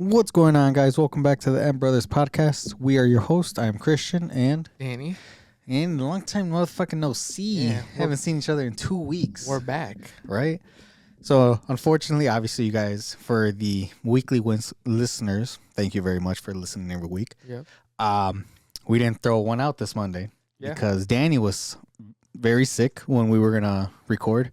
What's going on, guys? Welcome back to the M Brothers podcast. We are your host. I am Christian, and Danny, long time motherfucking no see. Yeah, Haven't seen each other in 2 weeks. we're back. Right? So, unfortunately, obviously, you guys, for the weekly listeners, thank you very much for listening every week. Yep. We didn't throw one out this Monday Yeah. because Danny was very sick when we were gonna record,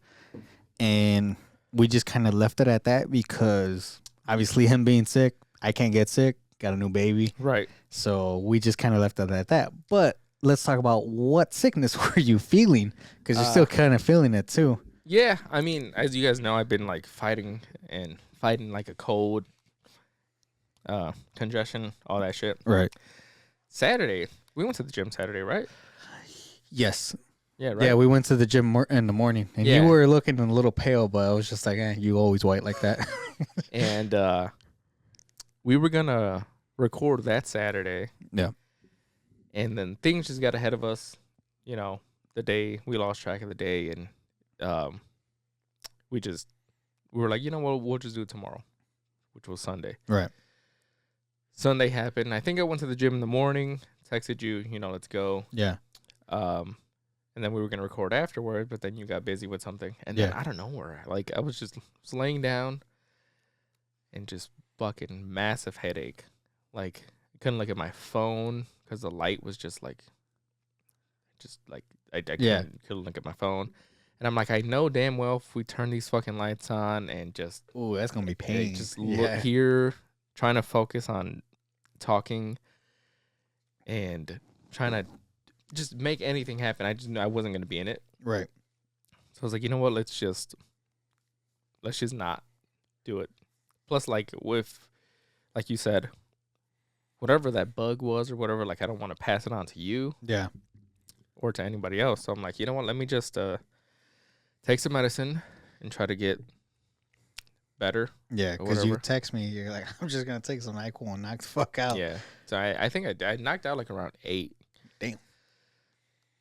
and we just kind of left it at that because obviously him being sick, I can't get sick. Got a new baby, Right. so we just kind of left it at that. But let's talk about what sickness were you feeling, because you're still kind of feeling it too. Yeah. I mean, as you guys know, I've been like fighting like a cold, congestion, all that shit. Right. Saturday, we went to the gym Saturday, right? Yes. Yeah. Right. Yeah, we went to the gym in the morning, and Yeah. you were looking a little pale, but I was just like, you always white like that. And we were gonna record that Saturday. Yeah. And then things just got ahead of us. You know, the day we lost track of the day, and we were like, you know what, we'll just do it tomorrow, which was Sunday. Right. Sunday happened. I think I went to the gym in the morning, texted you, let's go. Yeah. And then we were going to record afterward, but then you got busy with something. And then I don't know where, like, I was laying down and just fucking massive headache. Like, I couldn't look at my phone because the light was I couldn't look at my phone. And I'm like, I know damn well if we turn these fucking lights on and just, Ooh, that's gonna be pain. just look here, trying to focus on talking and trying to just make anything happen. I just knew I wasn't going to be in it. Right. So I was like, you know what? Let's just not do it. Plus, like you said, whatever that bug was or whatever, like I don't want to pass it on to you Yeah. or to anybody else. So I'm like, you know what? Let me just take some medicine and try to get better. Yeah, or because you whatever. text me, you're like, I'm just gonna take some NyQuil and knock the fuck out. Yeah. So I think I knocked out like around 8. Damn.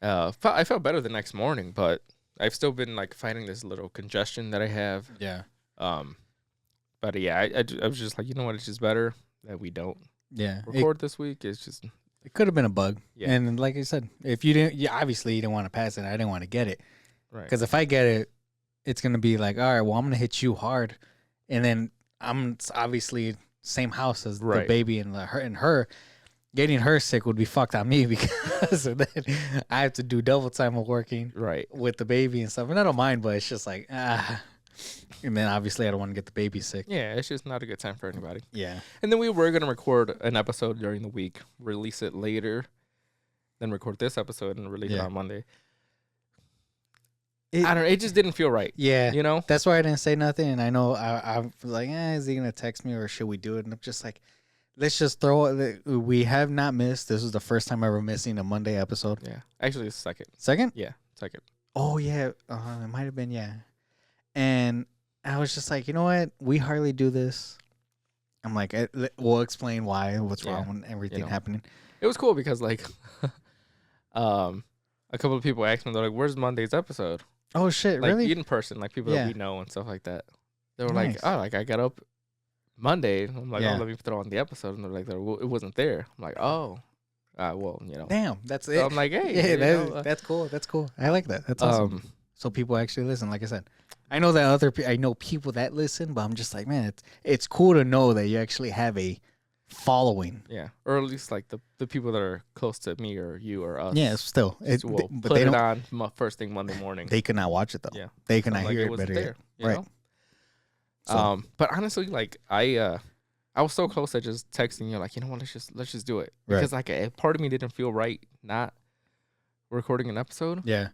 I felt better the next morning, but I've still been like fighting this little congestion that I have. Yeah. But yeah, I was just like, you know what? It's just better that we don't Yeah. record this week. It's just, It could have been a bug. Yeah. And like I said, if you didn't, obviously you didn't want to pass it. I didn't want to get it. right. Because if I get it, it's going to be like, all right, well, I'm going to hit you hard. And then it's obviously same house as the Right. baby and her. Getting her sick would be fucked on me because then I have to do double time of working Right. with the baby and stuff. And I don't mind, but it's just like, And then obviously I don't want to get the baby sick. Yeah, it's just not a good time for anybody. Yeah. And then we were going to record an episode during the week, release it later, then record this episode and release it on Monday. I don't know. It just didn't feel right. Yeah. You know? That's why I didn't say nothing. And I know I'm like, is he going to text me or should we do it? And I'm just like, let's just throw it. We have not missed. This is the first time ever missing a Monday episode. Yeah. Actually, it's second. Second? Yeah, second. Oh, yeah. It might have been, yeah. And I was just like, you know what? We hardly do this. I'm like, we'll explain what's wrong and everything happening. It was cool because, like, a couple of people asked me, they're like, where's Monday's episode? Oh, shit. Like, really? in person, like people that we know and stuff like that. They were Nice. like, oh, like I got up Monday. I'm like, Yeah. oh, let me throw on the episode. And they're like, well, it wasn't there. I'm like, oh, well, Damn. That's it. So I'm like, hey. Yeah, that's cool. That's cool. I like that. That's awesome. So people actually listen. Like I said, I know that I know people that listen, but I'm just like, man, it's cool to know that you actually have a following. Yeah, or at least like the people that are close to me or you or us. Yeah, still, Will but put they it don't. on first thing Monday morning. They cannot watch it though. Yeah, they So cannot I'm like, hear it wasn't better. there, Yet. Right. know? So, But honestly, like I was so close to just texting you, like, you know what, let's just do it because like a part of me didn't feel right not recording an episode. Yeah.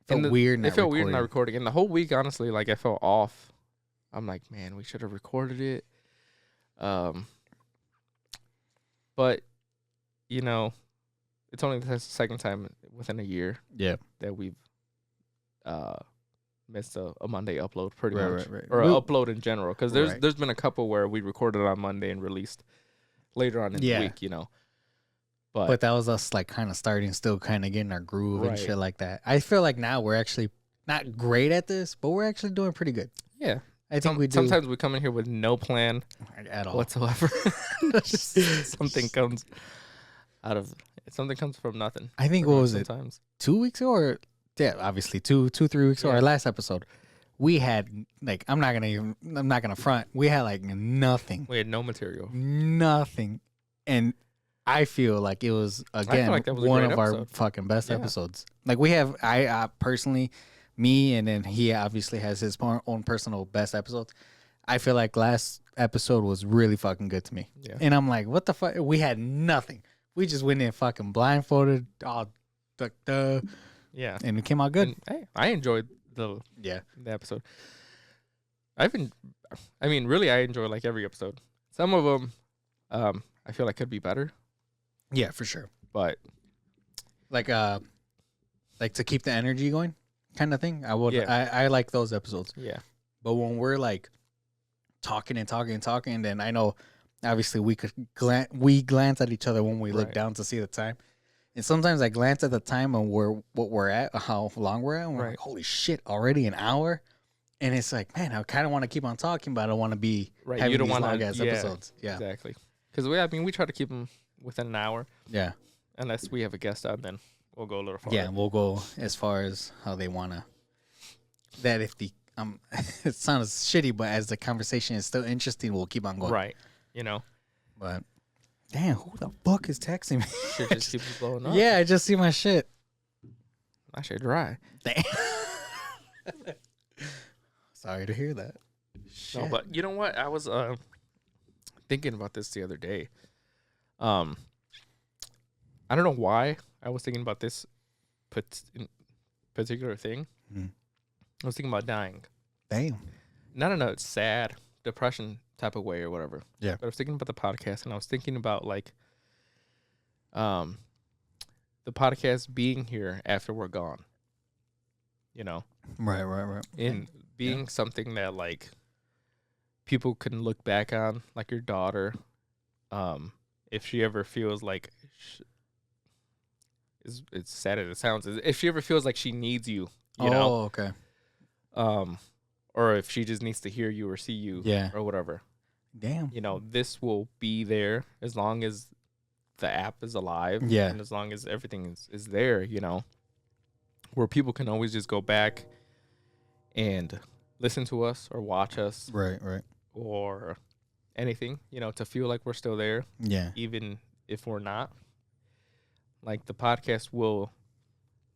And weird. It felt weird not recording, and the whole week, honestly, like I felt off. I'm like, man, we should have recorded it. But it's only the second time within a year. Yeah. That we've missed a Monday upload, pretty Right, much, right. or an upload in general. Because Right. there's been a couple where we recorded on Monday and released later on in the week. But that was us like kind of starting, still kind of getting our groove and Right. shit like that. I feel like now we're actually not great at this, but we're actually doing pretty good. yeah, I think we do Sometimes we come in here with no plan at all. whatsoever. Just something comes from nothing. I think what was it? Sometimes 2 weeks ago, or yeah, obviously 3 weeks ago. Yeah. Our last episode, we had like I'm not gonna front. We had like nothing, we had no material. nothing, and I feel like it was again like that was a one great of our episode. fucking best Yeah. episodes. Like we have, I personally, me, and then he obviously has his own personal best episodes. I feel like last episode was really fucking good to me, Yeah. and I'm like, what the fuck? We had nothing. We just went in fucking blindfolded, all Yeah. and it came out good. And, hey, I enjoyed the episode. I mean, really, I enjoy like every episode. Some of them, I feel like could be better, Yeah, for sure. but Like to keep the energy going, kind of thing. I would. Yeah. I like those episodes. yeah, But when we're like talking and talking and talking, then I know obviously we glance at each other when we look Right. down to see the time. And sometimes I glance at the time and what we're at, how long we're at, and we're Right. like, holy shit, already an hour. And it's like, man, I kind of want to keep on talking, but I don't want to be right. having You don't these want long to ass episodes. Yeah, exactly. Because we try to keep them within an hour, yeah, unless we have a guest on, then we'll go a little farther. yeah. We'll go as far as how they want to. That if the it sounds shitty, but as the conversation is still interesting, we'll keep on going. Right. You know, But damn, who the fuck is texting me? shit just keeps blowing up. Yeah, I just see my shit. I should dry. Damn. Sorry to hear that. Shit. No, but you know what? I was thinking about this the other day. I don't know why I was thinking about this particular thing. Mm. I was thinking about dying. Damn. Not in a sad depression type of way or whatever. Yeah. But I was thinking about the podcast, and I was thinking about like the podcast being here after we're gone. You know? Right. In being something that like people can look back on, like your daughter, if she ever feels like it's sad as it sounds, if she ever feels like she needs you, you know, okay. or if she just needs to hear you or see you, Yeah. or whatever, Damn. you know, this will be there as long as the app is alive, Yeah. and as long as everything is there, you know, where people can always just go back and listen to us or watch us Right. or anything, you know, to feel like we're still there, Yeah. even if we're not. Like the podcast will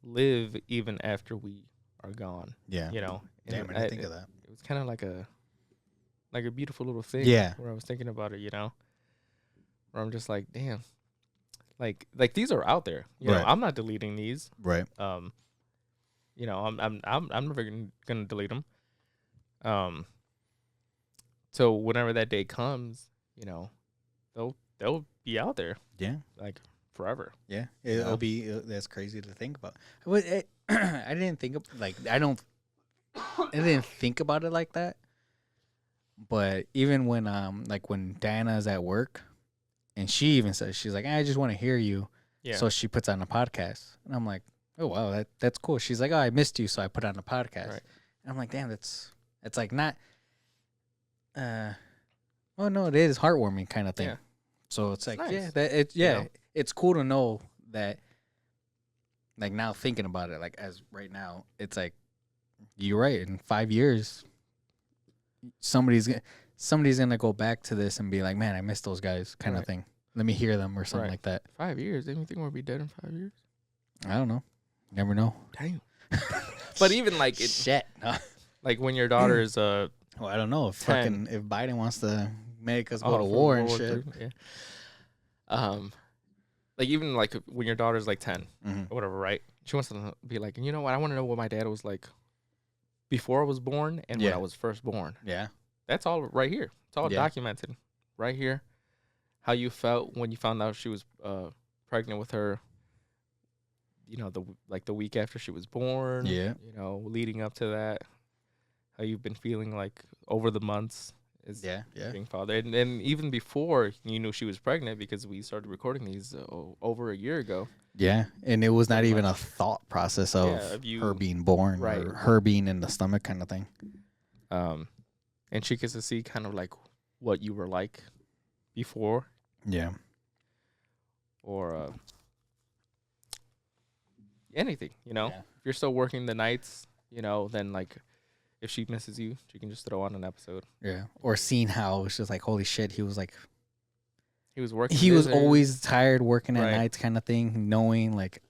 live even after we are gone, Yeah. you know. And Damn, I didn't think of that. It was kind of like a beautiful little thing. Yeah. Where I was thinking about it, you know, where I'm just like, damn, like these are out there, you know. Right. I'm not deleting these. Right. You know, I'm never gonna delete them. So whenever that day comes, you know, they'll be out there Yeah. like forever. Yeah. It'll be that's crazy to think about. But I didn't think of I didn't think about it like that. But even when when Diana's at work, and she even says, she's like, I just want to hear you. Yeah. So she puts on a podcast, and I'm like, oh wow, that's cool. She's like, oh, I missed you, so I put on a podcast. Right. And I'm like, damn, it's like not. Oh no, it is heartwarming kind of thing. Yeah. So it's like, nice. yeah, know? it's cool to know that. Like now thinking about it, like as right now, it's like, you're right. In 5 years, somebody's gonna go back to this and be like, man, I miss those guys, kind of Right. thing. Let me hear them or something Right. like that. 5 years. Anything will be dead in 5 years? I don't know. Never know. Damn. But even like it, Shit. No. like when your daughter is Well, I don't know if 10. if Biden wants to make us go to for war and World shit. War III, yeah. Like even like when your daughter's like 10 Mhm. or whatever, right? She wants to be like, you know what? I want to know what my dad was like before I was born and when Yeah. I was first born. Yeah. That's all right here. It's all Yeah. documented right here. How you felt when you found out she was pregnant with her. You know, the week after she was born. Yeah. You know, leading up to that, how you've been feeling like over the months is Yeah. Yeah. being father, and even before you knew she was pregnant, because we started recording these over a year ago. Yeah. And it was not Pretty even much. a thought process of Yeah, of you- her being born Right. or her being in the stomach kind of thing. and she gets to see kind of like what you were like before, Yeah. or anything, Yeah. If you're still working the nights, then like if she misses you, she can just throw on an episode. Yeah. Or seeing how it's just like, holy shit, he was like, He was working. he was this or- always tired working at Right. nights kind of thing, knowing like,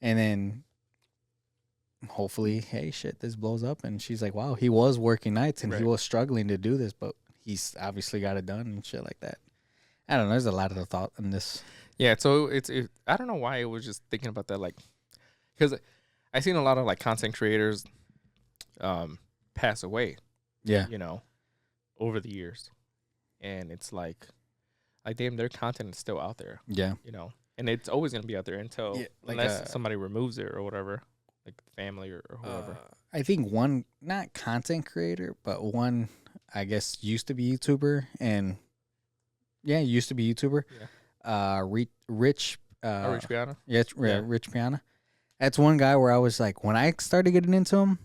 and then hopefully, hey, shit, this blows up. And she's like, wow, he was working nights and he Right. was struggling to do this, but he's obviously got it done and shit like that. I don't know. There's a lot of thought in this. Yeah, so I don't know why I was just thinking about that, like, because I seen a lot of like content creators, pass away, Yeah. over the years, and it's like damn, their content is still out there, Yeah. and it's always gonna be out there until Yeah, like, unless somebody removes it or whatever, like family or whoever. I think one, not content creator, but one, I guess, used to be YouTuber and used to be YouTuber. Yeah. Rich. Rich Piana. Yeah, Rich Piana. That's one guy where I was like, when I started getting into him,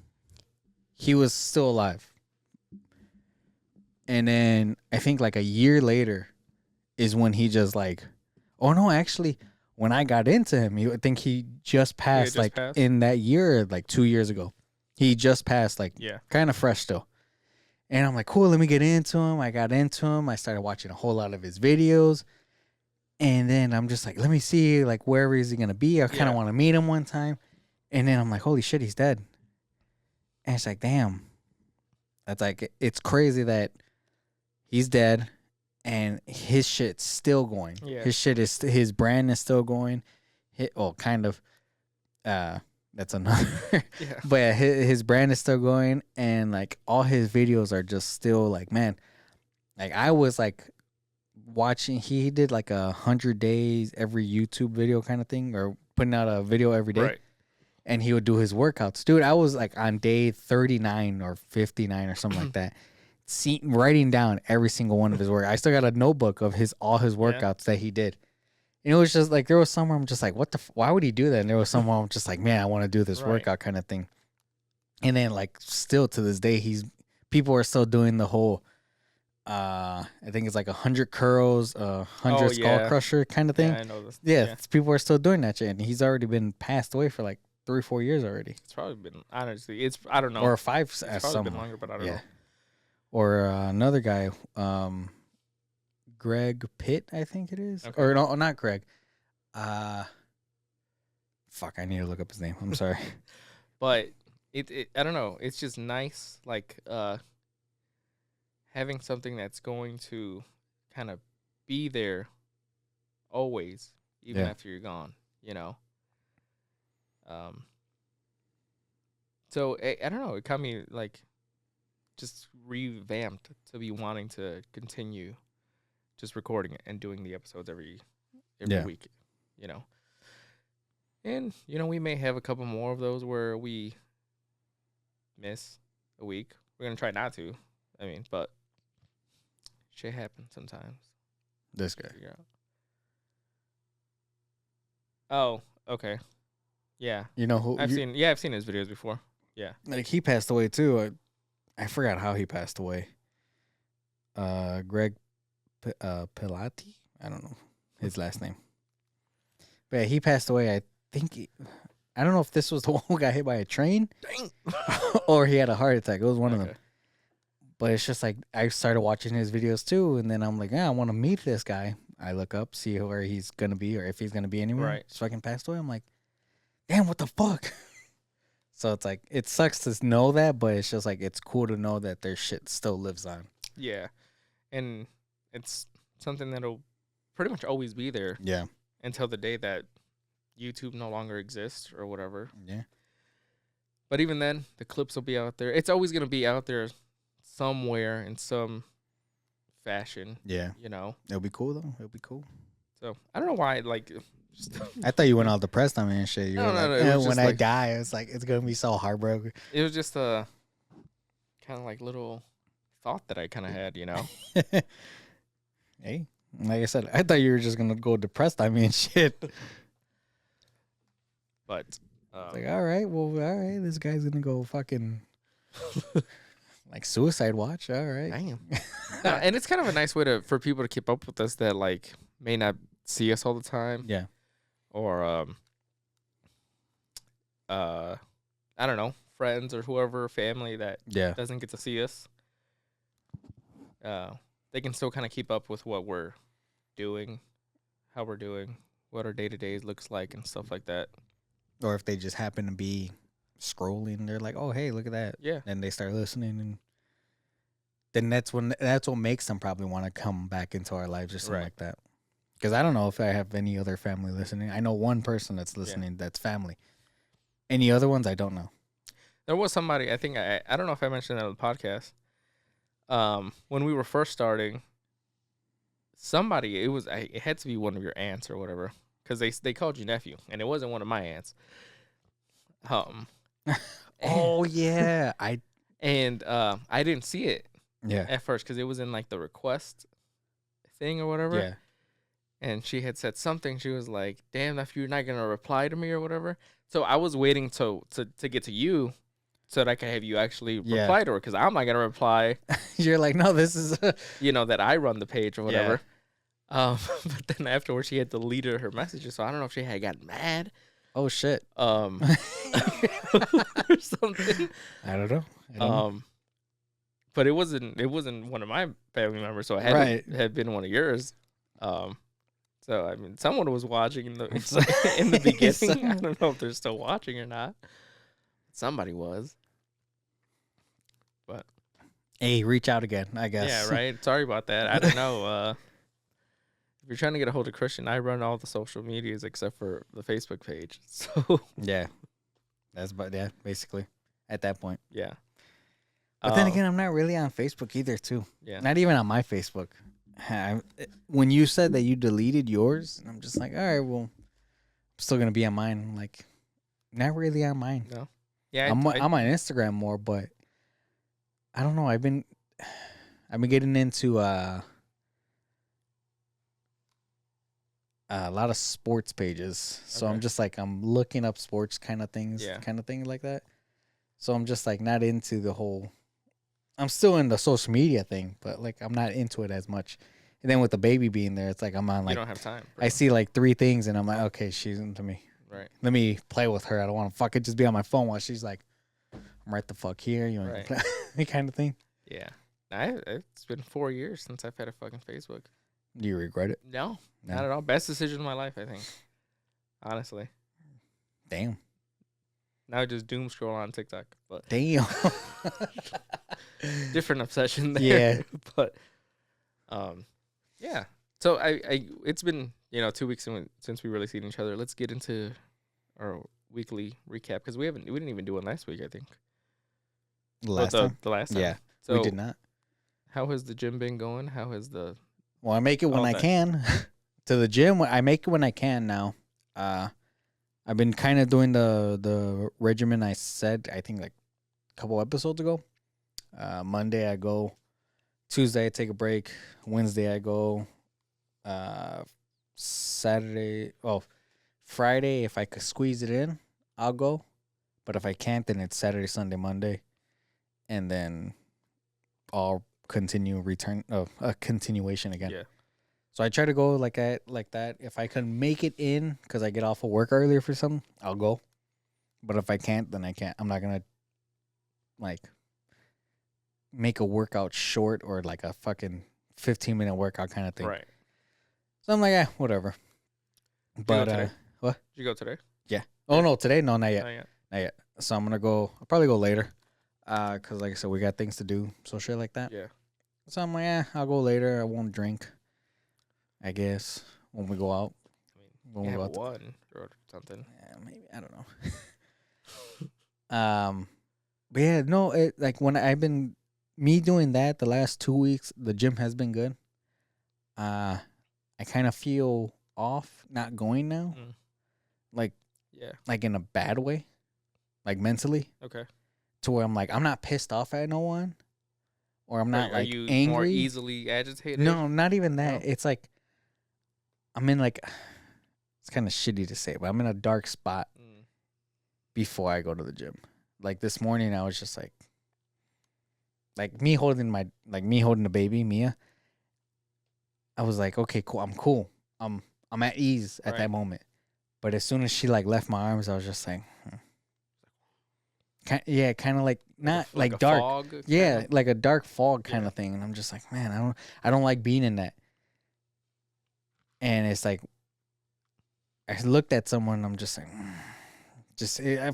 he was still alive. And then I think like a year later is when he just like, oh no, actually, when I got into him, I think he just passed just like passed? in that year, like 2 years ago. He just passed, like Yeah. kind of fresh still. And I'm like, cool, let me get into him. I got into him. I started watching a whole lot of his videos. And then I'm just like, let me see, like, wherever is he going to be? I kind of Yeah. want to meet him one time. And then I'm like, holy shit, he's dead. And it's like, damn. That's like, it's crazy that he's dead and his shit's still going. Yeah. His brand is still going. Kind of. That's another. Yeah. But his brand is still going, and like all his videos are just still like, man, like I was like watching. He did like 100 days every YouTube video kind of thing, or putting out a video every day, Right. and he would do his workouts. Dude, I was like on day 39 or 59 or something like that, writing down every single one of his work. I still got a notebook of all his workouts that he did. And it was just like, there was some where I'm just like, why would he do that? And there was some where I'm just like, man, I want to do this Right. workout kind of thing. And then like still to this day, people are still doing the whole, I think it's like 100 curls, 100 skull yeah. crusher kind of thing. Yeah, I know this. Yeah, people are still doing that shit. And he's already been passed away for like 3 or 4 years already. It's probably been, honestly, I don't know. Or 5 it's at probably some. been longer, but I don't know. Or another guy, Greg Pitt, I think it is. Okay. Or no, not Greg. Fuck, I need to look up his name. I'm sorry. But it I don't know. It's just nice, like having something that's going to kind of be there always, even Yeah. after you're gone. So I don't know. It got me like just revamped to be wanting to continue just recording it and doing the episodes every Yeah. week. And we may have a couple more of those where we miss a week. We're gonna try not to. I mean, but shit happens sometimes. This guy. Figure out. Oh, okay. Yeah, You know who? I've seen his videos before. Yeah. Like he passed away too. I forgot how he passed away. Greg Pilati? I don't know his last name. But yeah, he passed away. I think I don't know if this was the one who got hit by a train Dang. or he had a heart attack. It was one of them. Okay. But it's just like I started watching his videos too, and then I'm like, I want to meet this guy. I look up, see where he's gonna be or if he's gonna be anywhere. Right. So I can pass away. I'm like, damn, what the fuck? So it's like it sucks to know that, but it's just like it's cool to know that their shit still lives on. Yeah, and it's something that'll pretty much always be there Yeah. until the day that YouTube no longer exists or whatever. Yeah. But even then, the clips will be out there. It's always gonna be out there somewhere in some fashion. Yeah. It'll be cool though. It'll be cool. So I don't know why. Like, just I thought you went all depressed on me and shit. You No, were no, like, no, it "Eh, was when just I like- die, it's like it's gonna be so heartbroken. it was just a kind of like little thought that I kind of had. Hey, like I said, I thought you were just gonna go depressed on me and shit. But Like, all right, this guy's gonna go fucking Like Suicide Watch. All right. Damn. And it's kind of a nice way for people to keep up with us that like may not see us all the time. Yeah. Or I don't know, friends or whoever, family that doesn't get to see us. They can still kind of keep up with what we're doing, how we're doing, what our day-to-day looks like and stuff like that. Or if they just happen to be scrolling, they're like, "Oh, hey, look at that." Yeah. And they start listening, and then that's what makes them probably want to come back into our lives or something like that. Because I don't know if I have any other family listening. I know one person that's listening that's family. Any other ones, I don't know. There was somebody, I think, I don't know if I mentioned that on the podcast. When we were first starting, somebody, it had to be one of your aunts or whatever, because they called you nephew, and it wasn't one of my aunts. Oh yeah, I didn't see it yeah at first because it was in like the request thing or whatever. Yeah. And she had said something. She was like, "Damn, nephew, you're not gonna reply to me or whatever." So I was waiting to get to you, so that I could have you actually reply to her, because I'm not gonna reply. You're like, no, this is that I run the page or whatever. But then afterwards, she had deleted her messages, so I don't know if she had gotten mad. Oh shit. Or something. I don't know. But it wasn't one of my family members, so it had been one of yours. So I mean, someone was watching in the beginning. I don't know if they're still watching or not. Somebody was. But hey, reach out again, I guess. Yeah, right. Sorry about that. I don't know. If you're trying to get a hold of Christian, I run all the social medias except for the Facebook page. So yeah, basically at that point. Yeah. But then again, I'm not really on Facebook either, too. Yeah. Not even on my Facebook. When you said that you deleted yours, I'm just like, all right, well, I'm still gonna be on mine. I'm like, not really on mine. No. Yeah. I'm on Instagram more, but I don't know. I've been getting into a lot of sports pages. So I'm just like, I'm looking up sports kind of things like that. So I'm just like not into the whole. I'm still in the social media thing, but like I'm not into it as much. And then with the baby being there, it's like I'm on like, you don't have time. Bro. I see like 3 things and I'm like, okay, she's into me. Right. Let me play with her. I don't want to fucking just be on my phone while she's like, I'm right the fuck here. You want to play? Kind of thing. Yeah. It's been 4 years since I've had a fucking Facebook. Do you regret it? No, not at all. Best decision of my life, I think. Honestly. Damn. Now I just doom scroll on TikTok. But damn. Different obsession there. Yeah. But yeah. So it's been 2 weeks since we really seen each other. Let's get into our weekly recap, because we didn't even do one last week, I think. The last time? Yeah. So we did not. How has the gym been going? How has Well, I make it when I can. To the gym, I make it when I can now. I've been kind of doing the regimen I said, I think like a couple episodes ago. Monday I go. Tuesday I take a break. Wednesday I go. Friday, if I could squeeze it in, I'll go. But if I can't, then it's Saturday, Sunday, Monday. And then I'll a continuation again. Yeah. So I try to go like that. If I can make it in, because I get off of work earlier for something, I'll go. But if I can't, then I can't. I'm not gonna like make a workout short or like a fucking 15-minute workout kind of thing. Right. So I'm like, whatever. But what? Did you go today? Yeah. Oh no, today? No, not yet. Not yet. So I'm gonna go. I'll probably go later. Cause like I said, we got things to do, so shit like that. Yeah. So I'm like, I'll go later. I won't drink, I guess, when we go out. I mean, have one or something. Yeah, maybe, I don't know. But yeah, no, like when I've been doing that the last 2 weeks, the gym has been good. I kind of feel off not going now, like in a bad way, like mentally. Okay. To where I'm like, I'm not pissed off at no one, or I'm not like are you angry. More easily agitated? No, not even that. No? It's like I'm in like, it's kind of shitty to say, but I'm in a dark spot before I go to the gym. Like this morning, I was just like, like me holding the baby Mia, I was like, okay, cool, I'm cool, I'm at ease at that moment. But as soon as she like left my arms, I was just like, kind of like not like dark, fog, yeah, like a dark fog kind of thing. And I'm just like, man, I don't like being in that. And it's like, I looked at someone, and I'm just like,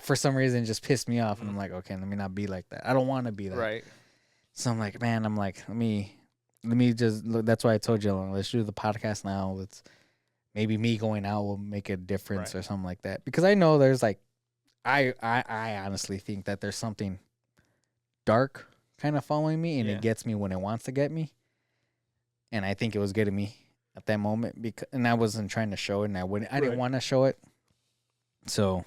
for some reason, it just pissed me off. And I'm like, okay, let me not be like that. I don't want to be that. Right. So I'm like, man, let me just look. That's why I told you, let's do the podcast now. Let's maybe me going out will make a difference or something like that. Because I know there's like, I honestly think that there's something dark kind of following me, and it gets me when it wants to get me. And I think it was getting me at that moment, and I wasn't trying to show it, and I didn't want to show it. So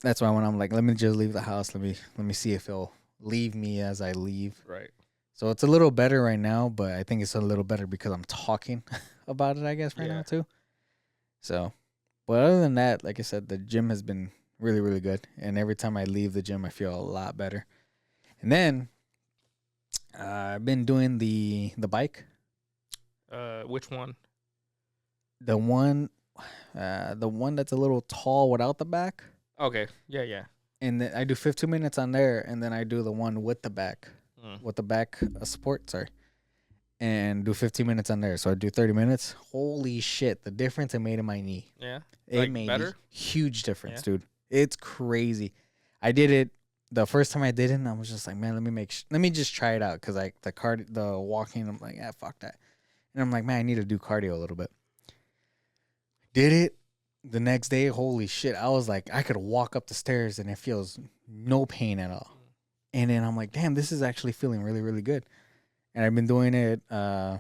that's why when I'm like, let me just leave the house, let me see if it'll leave me as I leave. Right. So it's a little better right now, but I think it's a little better because I'm talking about it, I guess, right now too. So, but other than that, like I said, the gym has been really, really good. And every time I leave the gym, I feel a lot better. And then I've been doing the bike. Which one? The one that's a little tall without the back. Okay. Yeah. And then I do 15 minutes on there, and then I do the one with the back, support, sorry, and do 15 minutes on there. So I do 30 minutes. Holy shit, the difference it made in my knee. Yeah. It made a huge difference, dude. It's crazy. I did it the first time I did it, and I was just like, man, let me just try it out, because like the walking, I'm like, fuck that. And I'm like, man, I need to do cardio a little bit. Did it the next day. Holy shit. I was like, I could walk up the stairs and it feels no pain at all. And then I'm like, damn, this is actually feeling really, really good. And I've been doing it. I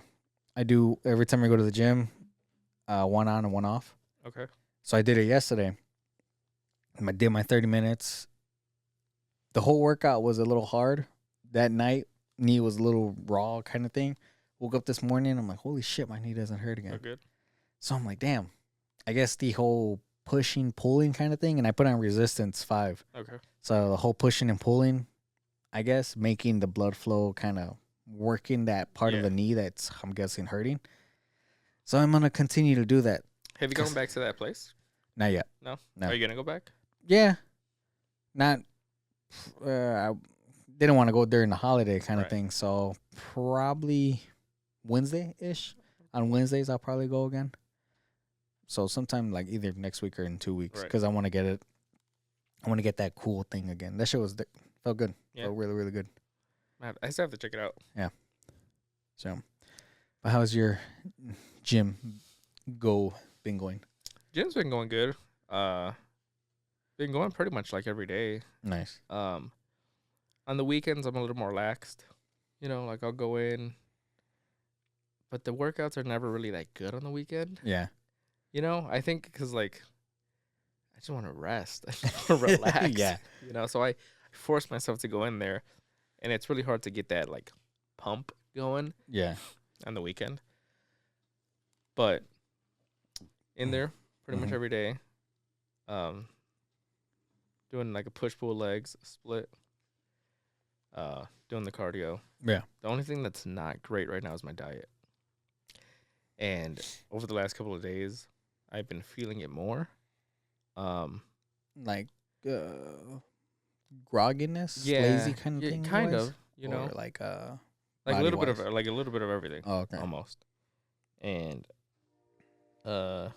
do every time I go to the gym, one on and one off. Okay. So I did it yesterday. I did my 30 minutes. The whole workout was a little hard. That night, knee was a little raw kind of thing. Woke up this morning, I'm like, holy shit, my knee doesn't hurt again. Oh, good. So I'm like, damn. I guess the whole pushing, pulling kind of thing, and I put on resistance 5. Okay. So the whole pushing and pulling, I guess, making the blood flow, kind of working that part of the knee that's, I'm guessing, hurting. So I'm going to continue to do that. Have you gone back to that place? Not yet. No? Are you going to go back? Yeah. Not, I didn't want to go during the holiday kind of thing, so probably Wednesday-ish. On Wednesdays, I'll probably go again. So sometime like either next week or in 2 weeks, because I want to get it. I want to get that cool thing again. That shit felt good. Yeah. Felt really, really good. I still have to check it out. Yeah. So, but how's your gym been going? Gym's been going good. Been going pretty much like every day. Nice. On the weekends, I'm a little more relaxed. Like I'll go in, but the workouts are never really that good on the weekend. Yeah. I think because, like, I just want to rest. I just want to relax. Yeah. So I force myself to go in there, and it's really hard to get that, like, pump going. Yeah. On the weekend. But in there pretty much every day, doing, like, a push-pull legs, split, doing the cardio. Yeah. The only thing that's not great right now is my diet. And over the last couple of days, I've been feeling it more. Like grogginess, lazy kind of thing. Kind of, or like a little bit of everything. Oh, okay. Almost. And I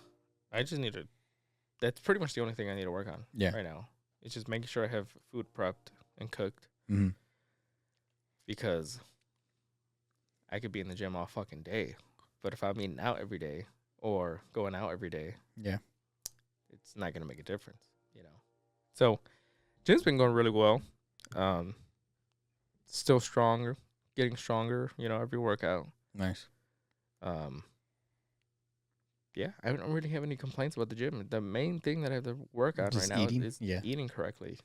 just need to. That's pretty much the only thing I need to work on right now. It's just making sure I have food prepped and cooked. Mm-hmm. Because I could be in the gym all fucking day. But if I'm eating out every day or going out every day, it's not going to make a difference, So, gym's been going really well. Still stronger, getting stronger, every workout. Nice. Yeah, I don't really have any complaints about the gym. The main thing that I have to work on right now is eating correctly,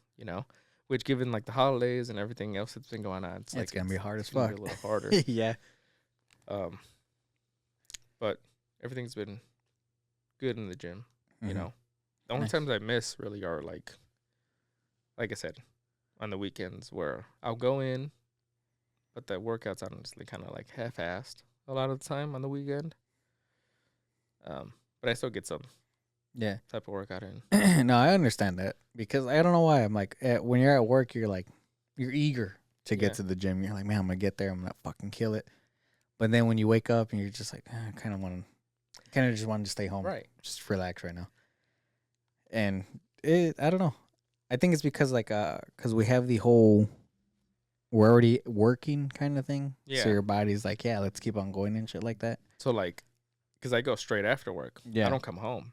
Which, given, like, the holidays and everything else that's been going on, it's going to be hard as fuck. Be a little harder. Yeah. But everything's been good in the gym, The only times I miss really are like I said, on the weekends where I'll go in, but the workouts honestly kind of like half-assed a lot of the time on the weekend. But I still get some Yeah. type of workout in. No, I understand that because I don't know why. I'm like, when you're at work, you're eager to get Yeah. to the gym. You're like, man, I'm gonna get there. I'm gonna fucking kill it. But then when you wake up and you're just like, I kind of just want to stay home, Right. just relax right now. And I don't know. I think it's because because we have the whole, we're already working kind of thing. Yeah. So your body's like, yeah, let's keep on going and shit like that. So like, because I go straight after work. Yeah. I don't come home.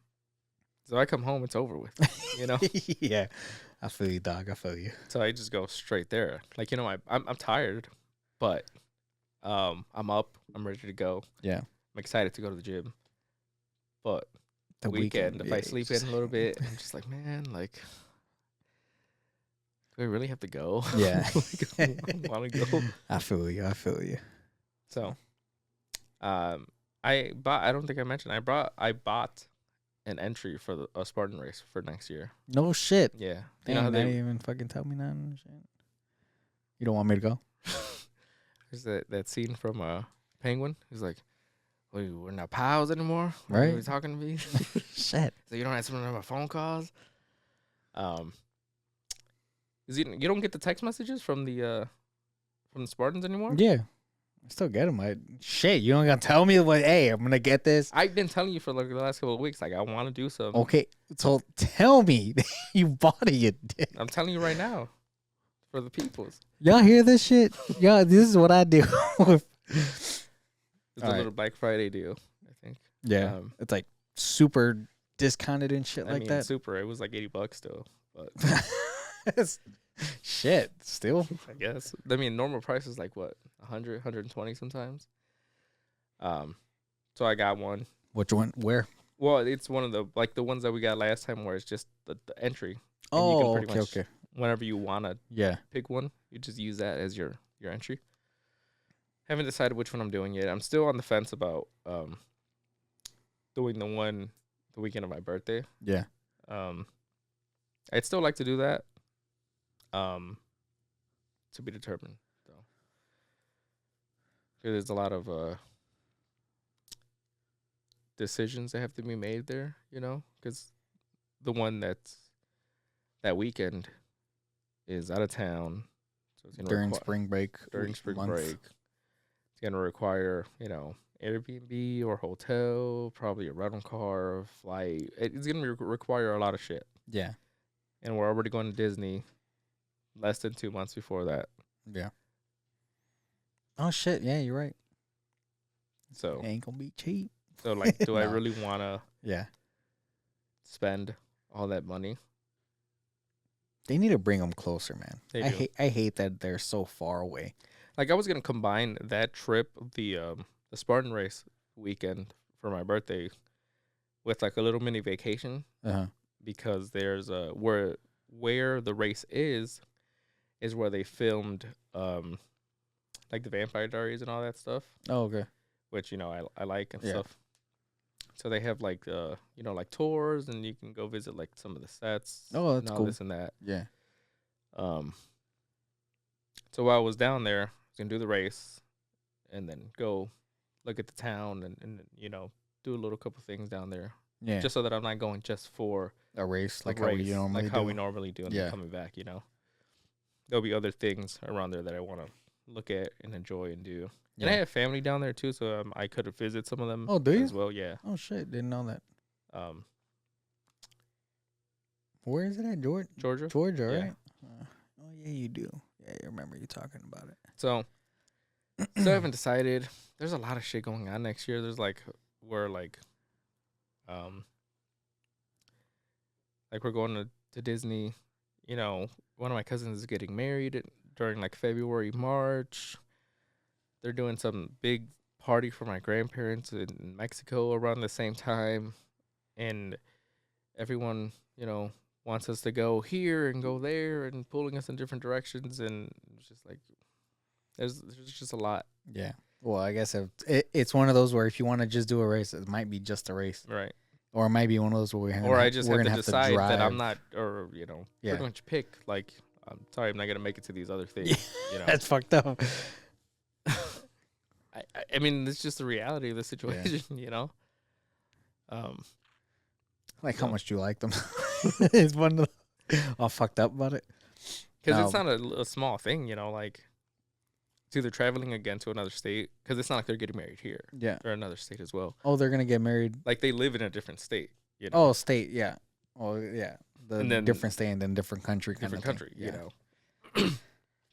So I come home, it's over with. You know. Yeah. I feel you, dog. I feel you. So I just go straight there. Like, you know, I'm tired, but I'm up. I'm ready to go. Yeah. I'm excited to go to the gym. But The weekend, if yeah, I sleep in a little bit, I'm just like, man, like, do I really have to go? Yeah. I want to go. I feel you. I feel you. So, I don't think I mentioned. I bought an entry for a Spartan race for next year. No shit. Yeah. Damn, You know how they they didn't even fucking tell me nothing. and shit. You don't want me to go? there's that scene from Penguin. He's like, we're not pals anymore. Right. Are you talking to me? Shit. So you don't answer my phone calls. You don't get the text messages from the Spartans anymore? Yeah. I still get them. Shit, you don't gotta tell me what, hey, I'm gonna get this. I've been telling you for like the last couple of weeks, like I want to do something. Okay, so tell me you bought it, you dick. I'm telling you right now, for the peoples. Y'all hear this shit? Y'all, this is what I do. It's a little Black Friday deal, I think. Yeah. It's like super discounted and shit like that. Super. It was like $80 still, but shit, still. I guess. I mean, normal price is like what, 100, 120 sometimes. So I got one. Which one? Where? Well, it's one of the ones that we got last time, where it's just the entry. And you Oh, can pretty much, okay. whenever you wanna Yeah. pick one, you just use that as your entry. Haven't decided which one I'm doing yet. I'm still on the fence about doing the weekend of my birthday. Yeah. I'd still like to do that. To be determined, though. There's a lot of decisions that have to be made there, you know, because the one that weekend is out of town, so it's During spring break. During spring month. break, it's gonna require, you know, Airbnb or hotel, probably a rental car, or flight. It's gonna require a lot of shit. Yeah. And we're already going to Disney less than 2 months before that. Yeah. Oh shit! Yeah, you're right. So it ain't gonna be cheap. So like, do I No. really want to Yeah. spend all that money? They need to bring them closer, man. They I do. hate that they're so far away. Like, I was gonna combine that trip, the Spartan race weekend for my birthday, with like a little mini vacation, because there's where the race is where they filmed like the Vampire Diaries and all that stuff, Oh, okay. which, you know, I like and Yeah. stuff. So they have like you know, like tours, and you can go visit like some of the sets. Oh, that's and all cool. This and that. Yeah. So while I was down there, I was gonna do the race, and then go look at the town, and you know, do a little couple things down there, Yeah. just so that I'm not going just for a race a like race, how we do. normally do, and Yeah. then coming back. You know, there'll be other things around there that I want to look at and enjoy and do. And I Yeah. have family down there too, so I could visit some of them. Oh, do you? as well? Yeah. Oh shit! Didn't know that. Um, Where is it at? Georgia. Georgia. Georgia, Yeah. right? Oh yeah, you do. Yeah, I remember you talking about it. So, still haven't decided. There's a lot of shit going on next year. There's like we're going to Disney. You know, one of my cousins is getting married during like February, March. They're doing some big party for my grandparents in Mexico around the same time, and everyone, you know, wants us to go here and go there and pulling us in different directions, and it's just like there's just a lot. Yeah. Well, I guess it's one of those where if you want to just do a race, it might be just a race, Right. or it might be one of those where I just have to decide that I'm drive. not, or, you know, Yeah. pretty much pick, like, I'm sorry, I'm not going to make it to these other things, you know. That's fucked up. I mean, it's just the reality of the situation, you know. Like how much do you like them? It's one of all fucked up about it. Because it's not a small thing, you know. Like it's either traveling again to another state, because it's not like they're getting married here. Yeah. Or another state as well. Oh, they're gonna get married. Like they live in a different state. You know? Oh, state. Yeah. Oh, yeah. The And then different state and then different country. Different kind of country, thing. you know.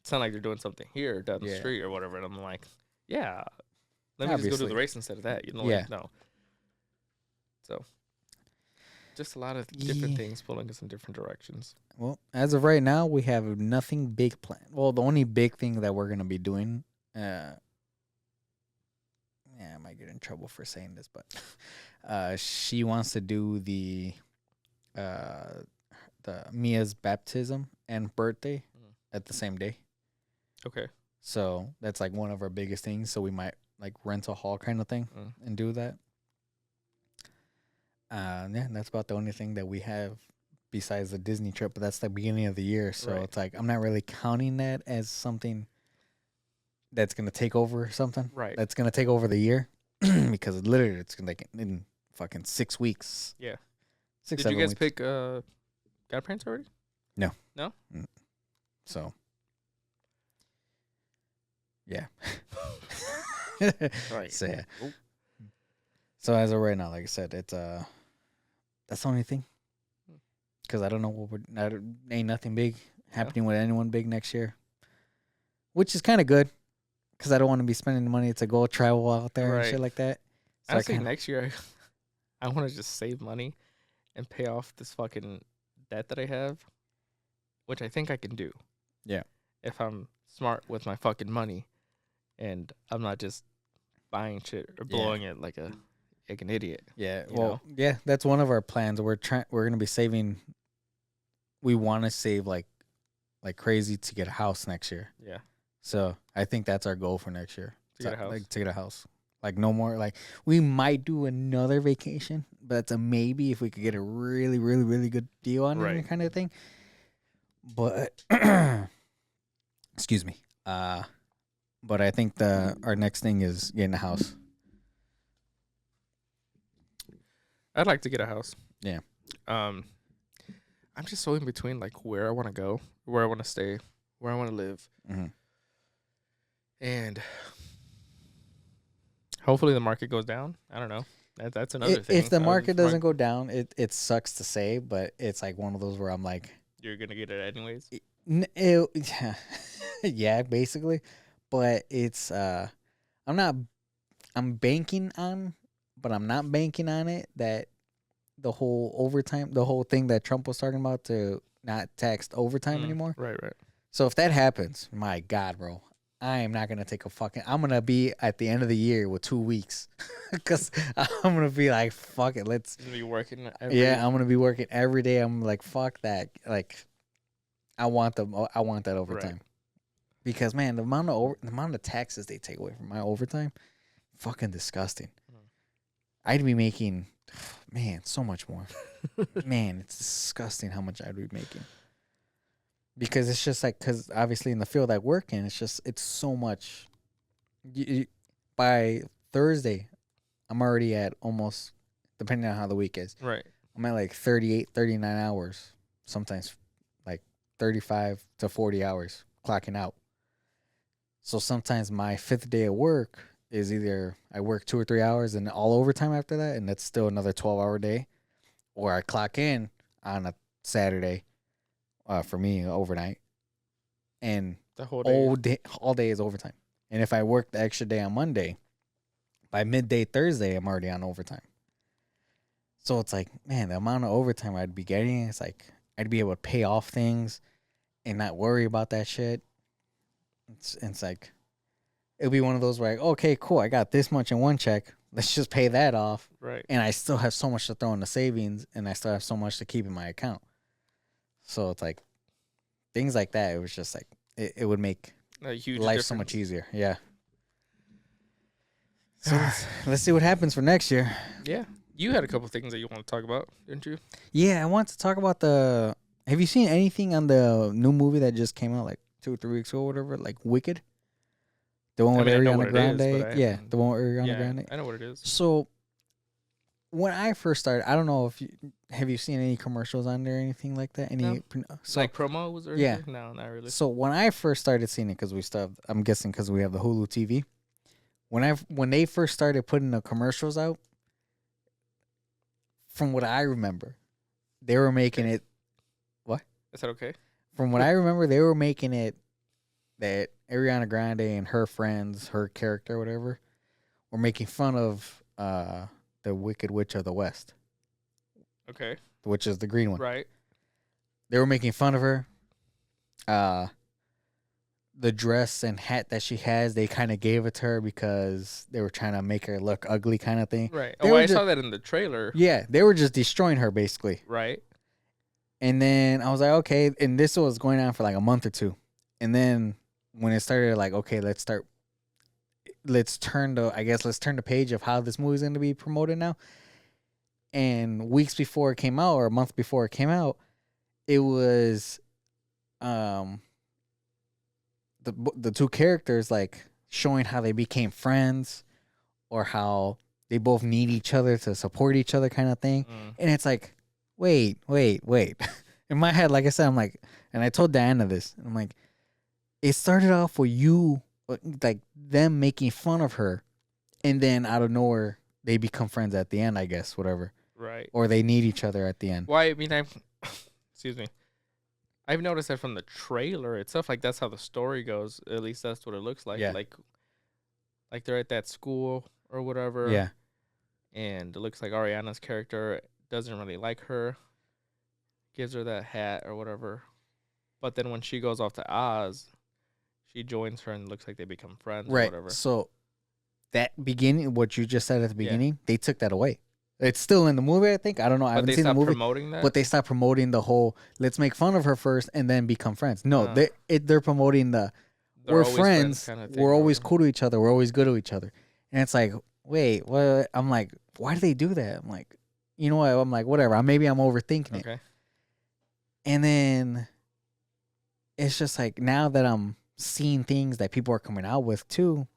It's not like they're doing something here down the street or whatever. And I'm like, yeah, let me just go to the race instead of that. You know, like, no. So, just a lot of different things pulling us in different directions. Well, as of right now, we have nothing big planned. Well, the only big thing that we're gonna be doing, I might get in trouble for saying this, but she wants to do the Mia's baptism and birthday at the same day. Okay. So that's like one of our biggest things. So we might like rent a hall kind of thing and do that. Yeah, that's about the only thing that we have besides the Disney trip, but that's the beginning of the year. So it's like, I'm not really counting that as something that's going to take over something. Right. That's going to take over the year because literally it's going to like in fucking 6 weeks. Yeah. 6, Did you guys weeks. pick godparents already? No. No? So. Yeah. Right. So yeah. So as of right now, like I said, it's that's the only thing. Because I don't know what ain't nothing big happening with anyone big next year, which is kind of good. Because I don't want to be spending money to go travel out there and shit like that. So Honestly, next year, I want to just save money and pay off this fucking debt that I have, which I think I can do. Yeah. If I'm smart with my fucking money, and I'm not just buying shit or blowing it like an idiot. Yeah. Well, yeah, that's one of our plans. We're gonna be saving. We want to save like crazy to get a house next year. Yeah. So I think that's our goal for next year. To get a house. Like to get a house. Like no more. Like we might do another vacation, but it's a maybe if we could get a really, really, really good deal on it, kind of thing. But excuse me. But I think our next thing is getting a house. I'd like to get a house. Yeah. I'm just so in between, like where I want to go, where I want to stay, where I want to live, and hopefully the market goes down. I don't know. That's another thing. If the market doesn't go down, it sucks to say, but it's like one of those where I'm like, you're gonna get it anyways. Yeah, basically. But it's I'm banking on, but I'm not banking on it that the whole overtime, the whole thing that Trump was talking about to not tax overtime anymore. Right. So if that happens, my God, bro, I am not gonna take I'm gonna be at the end of the year with 2 weeks, because I'm gonna be like, fuck it, let's. You're gonna be working. I'm gonna be working every day. I'm like, fuck that. Like, I want that overtime. Right. Because man, the amount of taxes they take away from my overtime, fucking disgusting. I'd be making, man, so much more. Man, it's disgusting how much I'd be making. Because it's just like, because obviously in the field I work in, it's so much. By Thursday, I'm already at almost, depending on how the week is. Right. I'm at like 38, 39 hours. Sometimes like 35 to 40 hours clocking out. So sometimes my 5th day of work is either I work 2 or 3 hours and all overtime after that, and that's still another 12-hour day, or I clock in on a Saturday, for me overnight, and the whole day, all day is overtime. And if I work the extra day on Monday, by midday Thursday, I'm already on overtime. So it's like, man, the amount of overtime I'd be getting, it's like I'd be able to pay off things and not worry about that shit. It's like, it'll be one of those where, like, okay, cool, I got this much in one check. Let's just pay that off. Right. And I still have so much to throw in the savings, and I still have so much to keep in my account. So it's like, things like that, it was just like, it would make a huge life difference. So much easier. Yeah. So let's see what happens for next year. Yeah. You had a couple things that you want to talk about, didn't you? Yeah, I want to talk about have you seen anything on the new movie that just came out like 2 or 3 weeks ago or whatever, like Wicked? The one with I know Ariana what it is, Grande. but I Yeah, haven't- the one with Ariana yeah, Grande. I know what it is. So when I first started, I don't know if have you seen any commercials on there or anything like that? Any so Like promos or yeah. anything? No, not really. So when I first started seeing it, because we still have, I'm guessing because we have the Hulu TV. When they first started putting the commercials out, from what I remember, they were making it. What? Is that okay? From what I remember, they were making it that Ariana Grande and her friends, her character, whatever, were making fun of the Wicked Witch of the West, Okay. which is the green one. Right. They were making fun of her. The dress and hat that she has, they kind of gave it to her because they were trying to make her look ugly, kind of thing. Right. They Oh, were I ju- saw that in the trailer. Yeah, they were just destroying her basically. Right. And then I was like, okay. And this was going on for like a month or two. And then when it started, like, okay, let's turn the page of how this movie's going to be promoted now. And weeks before it came out, or a month before it came out, it was, the two characters like showing how they became friends, or how they both need each other to support each other, kind of thing. And it's like, wait. In my head, like I said, I'm like, and I told Diana this, I'm like, it started off with you, like them making fun of her, and then out of nowhere they become friends at the end, I guess, whatever. Right. Or they need each other at the end. Why? I mean, excuse me. I've noticed that from the trailer itself. Like that's how the story goes. At least that's what it looks like. Yeah. Like they're at that school or whatever. Yeah. And it looks like Ariana's character doesn't really like her. Gives her that hat or whatever. But then when she goes off to Oz, she joins her and it looks like they become friends or Right. whatever. So that beginning, what you just said at the beginning, they took that away. It's still in the movie, I think. I don't know. I But haven't they seen the stopped movie. promoting that? But they stopped promoting the whole let's make fun of her first and then become friends. No, they're promoting the They're we're always friends. kinda thing We're or always whatever. cool to each other. We're always good to each other. And it's like, wait, what? I'm like, why do they do that? I'm like, you know what? I'm like, whatever. Maybe I'm overthinking it. Okay. And then it's just like now that I'm seeing things that people are coming out with too.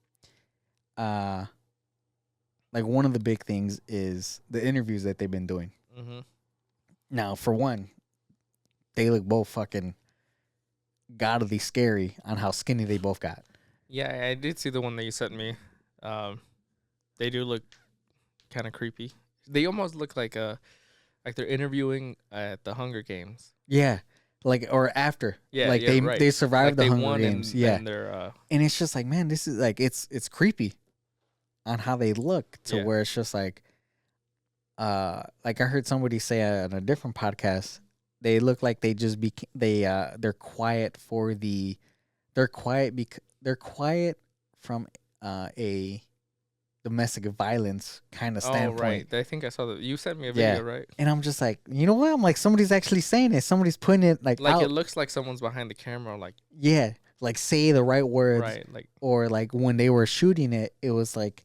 Like one of the big things is the interviews that they've been doing. Mm-hmm. Now, for one, they look both fucking godly scary on how skinny they both got. Yeah, I did see the one that you sent me. They do look kind of creepy. They almost look like they're interviewing at the Hunger Games. Yeah, like or after. Yeah, like yeah, right. they survived Like the they Hunger won Games. and, Yeah, and they're and it's just like, man, this is like it's creepy on how they look to where it's just like I heard somebody say on a different podcast, they look like they just they're quiet they're quiet from a domestic violence kind of standpoint. Oh, right. I think I saw that. You sent me a video, right? And I'm just like, you know what? I'm like, somebody's actually saying it. Somebody's putting it like out. It looks like someone's behind the camera, like yeah, like say the right words, right, like or like when they were shooting it, it was like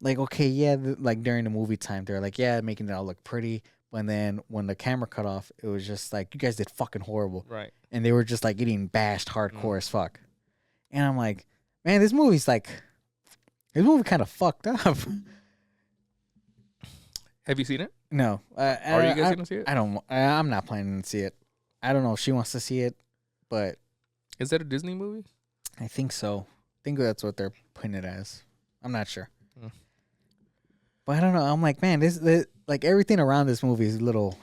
okay, yeah, like during the movie time, they're like, yeah, making it all look pretty. But then when the camera cut off, it was just like, you guys did fucking horrible, right. and they were just like getting bashed hardcore as fuck. And I'm like, man, this movie kind of fucked up. Have you seen it? No, Are you guys gonna see it? I'm not planning to see it. I don't know if she wants to see it, but Is that a Disney movie? I think so. I think that's what they're putting it as. I'm not sure. But I don't know. I'm like, man, this like everything around this movie is a little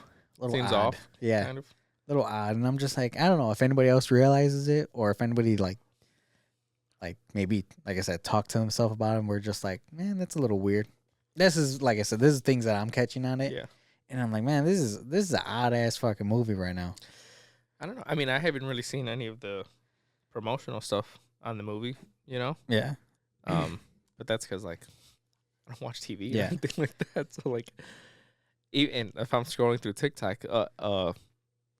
Seems odd. off. Yeah, Kind of. little odd. And I'm just like, I don't know if anybody else realizes it or if anybody like maybe, like I said, talk to himself about it. And we're just like, man, that's a little weird. This is, like I said, this is things that I'm catching on it. Yeah. And I'm like, man, this is an odd ass fucking movie right now. I don't know. I mean, I haven't really seen any of the promotional stuff on the movie, you know? Yeah. But that's because, like, I don't watch TV or Yeah. anything like that. So, like, even if I'm scrolling through TikTok,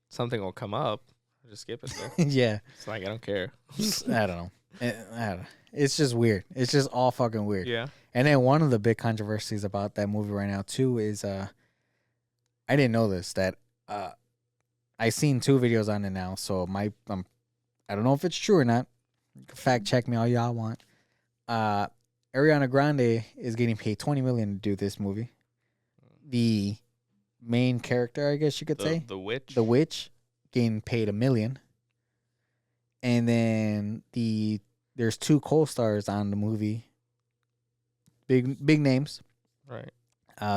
something will come up. I'll just skip it, though. Yeah. It's like, I don't care. I don't know. I don't know. It's just weird. It's just all fucking weird. Yeah. And then one of the big controversies about that movie right now too is I didn't know this, that I seen 2 videos on it now, so I don't know if it's true or not. You can fact check me all y'all want. Uh, Ariana Grande is getting paid 20 million to do this movie. The main character, I guess you could say, the witch. the witch, getting paid $1 million. And then there's 2 co-stars on the movie. Big names. Right.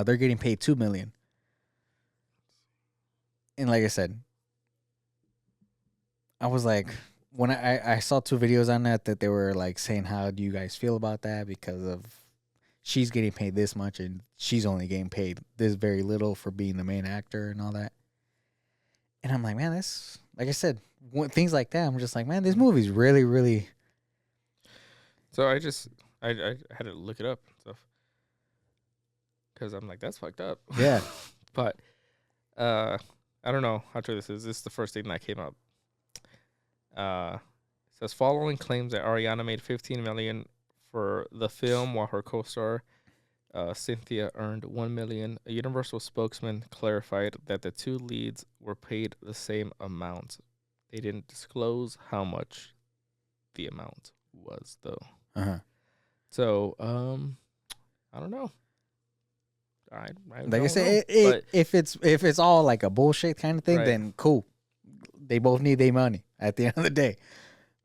They're getting paid $2 million. And like I said, I was like, when I saw 2 videos on that they were like saying, how do you guys feel about that? Because of she's getting paid this much and she's only getting paid this very little for being the main actor and all that. And I'm like, man, that's, like I said, things like that. I'm just like, man, this movie's really, really. So I had to look it up and stuff. Because I'm like, that's fucked up. Yeah. But I don't know how true this is. This is the first thing that came up. It says, following claims that Ariana made $15 million for the film while her co-star Cynthia earned $1 million. A Universal spokesman clarified that the 2 leads were paid the same amount. They didn't disclose how much the amount was, though. So, I don't know. I like I said, if it's all like a bullshit kind of thing, Right. then cool. They both need their money at the end of the day.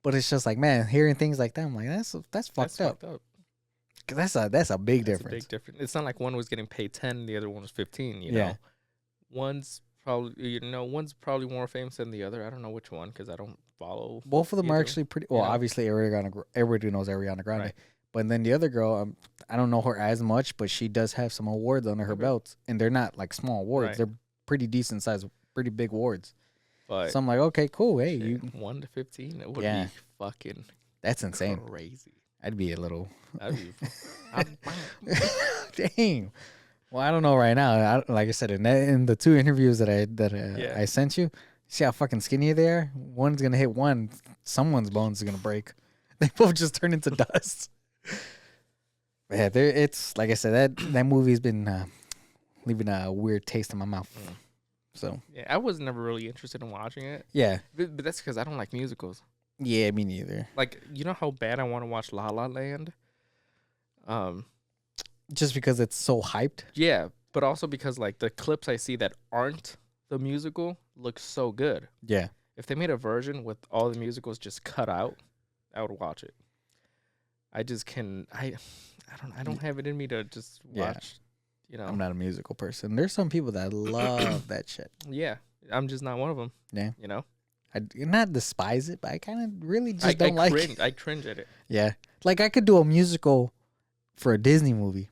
But it's just like, man, hearing things like that, I'm like, that's fucked up. 'Cause that's a big That's difference. a big difference. It's not like one was getting paid 10, the other one was 15. You Yeah. know, one's probably more famous than the other. I don't know which one because I don't follow. Both of them are either, actually pretty. Well, you know? obviously, everybody knows Ariana Grande. Right. But then the other girl, I don't know her as much, but she does have some awards under her Okay. belt, and they're not like small awards. Right. They're pretty decent size, pretty big awards. But So I'm like, okay, cool. Hey, shit, you. 1 to 15, it would Yeah. be fucking That's insane. crazy. I'd be a little. That'd be. Dang. Well, I don't know right now. Like I said, in the 2 interviews that Yeah. I sent you, see how fucking skinny they are? One's gonna hit one, someone's bones are gonna break. They both just turn into dust. But yeah, it's like I said, that movie's been leaving a weird taste in my mouth. Mm. So Yeah, I was never really interested in watching it, yeah, but that's because I don't like musicals. me neither. Like, you know how bad I want to watch La La Land. Just because it's so hyped. Yeah, but also because like the clips I see that aren't the musical look so good. Yeah, If they made a version with all the musicals just cut out, I would watch it. I just can I don't have it in me to just Yeah. watch, you know. I'm not a musical person. There's some people that love that shit. Yeah, I'm just not one of them. Yeah. You know. I not despise it, but I kind of really just don't like cringe, it. I cringe at it. Yeah, like I could do a musical for a Disney movie.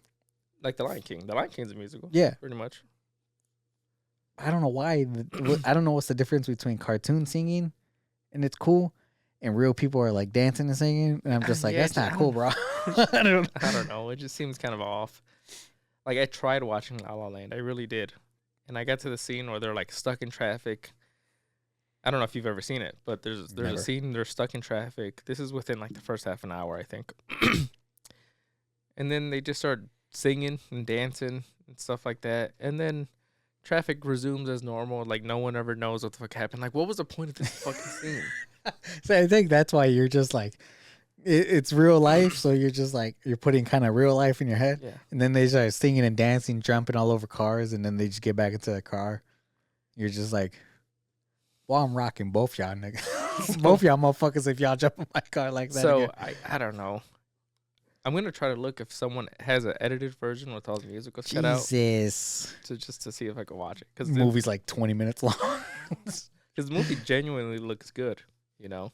Like The Lion King. The Lion King's a musical. Yeah, Pretty much. I don't know why. I don't know what's the difference between cartoon singing, and it's cool, and real people are like dancing and singing, and I'm just like, Yeah, that's not I cool, bro. I don't. I don't know. It just seems kind of off. Like I tried watching La La Land. I really did. And I got to the scene where they're like stuck in traffic. I don't know if you've ever seen it, but there's Never. a scene they're stuck in traffic. This is within like the first half an hour, I think. And then they just start singing and dancing and stuff like that. And then traffic resumes as normal. Like no one ever knows what the fuck happened. Like what was the point of this fucking scene? So I think that's why you're just like, it's real life. So you're just like you're putting kind of real life in your head, Yeah. and then they start singing and dancing, jumping all over cars, and then they just get back into the car. You're just like, well, I'm rocking both y'all niggas, both y'all motherfuckers. If y'all jump in my car like that, So again. I don't know. I'm gonna try to look if someone has an edited version with all the musicals cut out Jesus, to see if I can watch it because the movie's like 20 minutes long. the movie genuinely looks good, you know,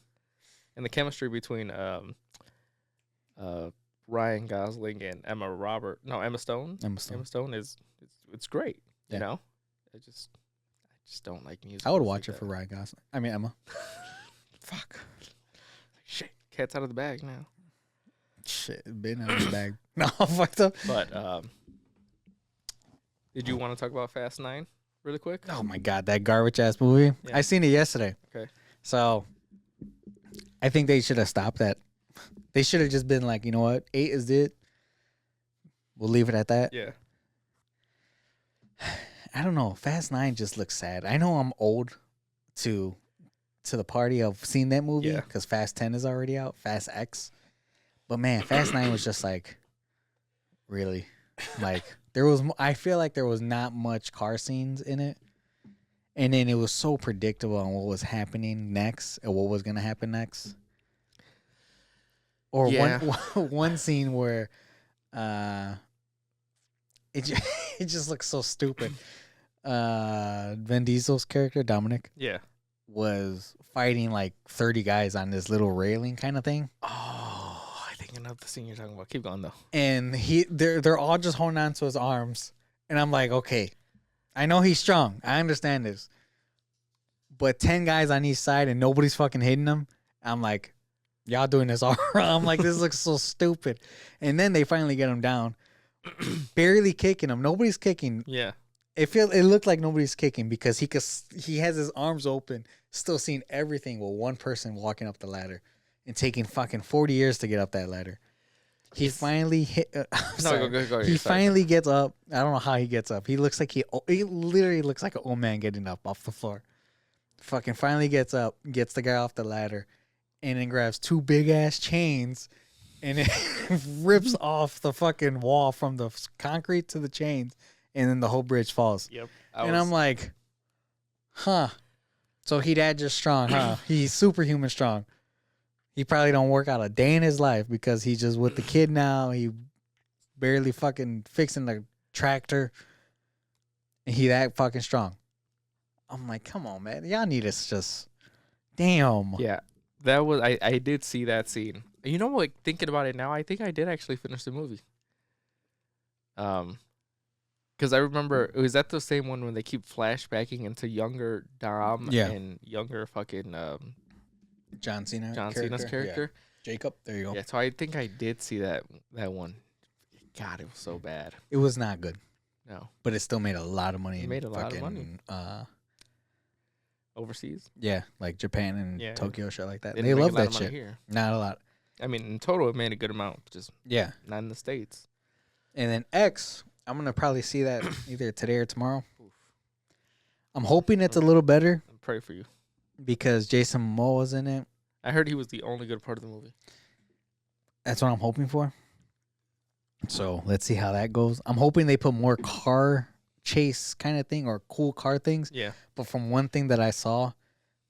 and the chemistry between Ryan Gosling and Emma Stone. I'm still- Emma Stone it's great, Yeah. you know. I just don't like music. I would watch it for Ryan Gosling. I mean Emma. Fuck. Shit, cat's out of the bag now. Shit, been out of the bag. No, fucked up. But did you want to talk about Fast 9 really quick? Oh my god, that garbage ass movie. Yeah. I seen it yesterday. Okay. So I think they should have stopped that. They should have just been like, you know what, 8 is it. We'll leave it at that. Yeah. I don't know. Fast 9 just looks sad. I know I'm old to the party of seeing that movie Yeah. because Fast 10 is already out. Fast X. But man, Fast 9 was just like, really? Like, I feel like there was not much car scenes in it. And then it was so predictable on what was happening next and what was going to happen next. Or Yeah. one scene where it it just looks so stupid. Vin Diesel's character, Dominic, Yeah. was fighting like 30 guys on this little railing kind of thing. Oh, I think I know the scene you're talking about. Keep going though. And they're all just holding on to his arms. And I'm like, okay, I know he's strong. I understand this. But 10 guys on each side and nobody's fucking hitting him. I'm like, y'all doing this all wrong. I'm like, this looks so stupid. And then they finally get him down. Barely kicking him. Nobody's kicking. Yeah. It looked like nobody's kicking because he has his arms open, still seeing everything with one person walking up the ladder and taking fucking 40 years to get up that ladder. He finally hit. Go. He finally gets up. I don't know how he gets up. He looks like he literally looks like an old man getting up off the floor. Fucking finally gets up, gets the guy off the ladder, and then grabs 2 big ass chains, and it rips off the fucking wall from the concrete to the chains, and then the whole bridge falls. Yep. I'm like, huh. So he that just strong, huh? He's superhuman strong. He probably don't work out a day in his life because he's just with the kid now. He barely fucking fixing the tractor. And he that fucking strong. I'm like, come on, man. Y'all need us just damn. Yeah. That was I did see that scene. You know, like thinking about it now, I think I did actually finish the movie. Because I remember it was at the same one when they keep flashbacking into younger Dom and younger fucking John Cena's character. Yeah. Jacob, there you go. Yeah, so I think I did see that one. God, it was so bad. It was not good. No. But it still made a lot of money. It made a lot of money. Overseas? Yeah, like Japan and Tokyo, shit like that. They They love that shit. shit. Here. Not a lot. I mean, in total, it made a good amount. Just not in the States. And then X, I'm going to probably see that either today or tomorrow. Oof. I'm hoping it's a little better. I pray for you. Because Jason Momoa was in it. I heard he was the only good part of the movie. That's what I'm hoping for. So let's see how that goes. I'm hoping they put more car chase kind of thing or cool car things. Yeah. But from one thing that I saw,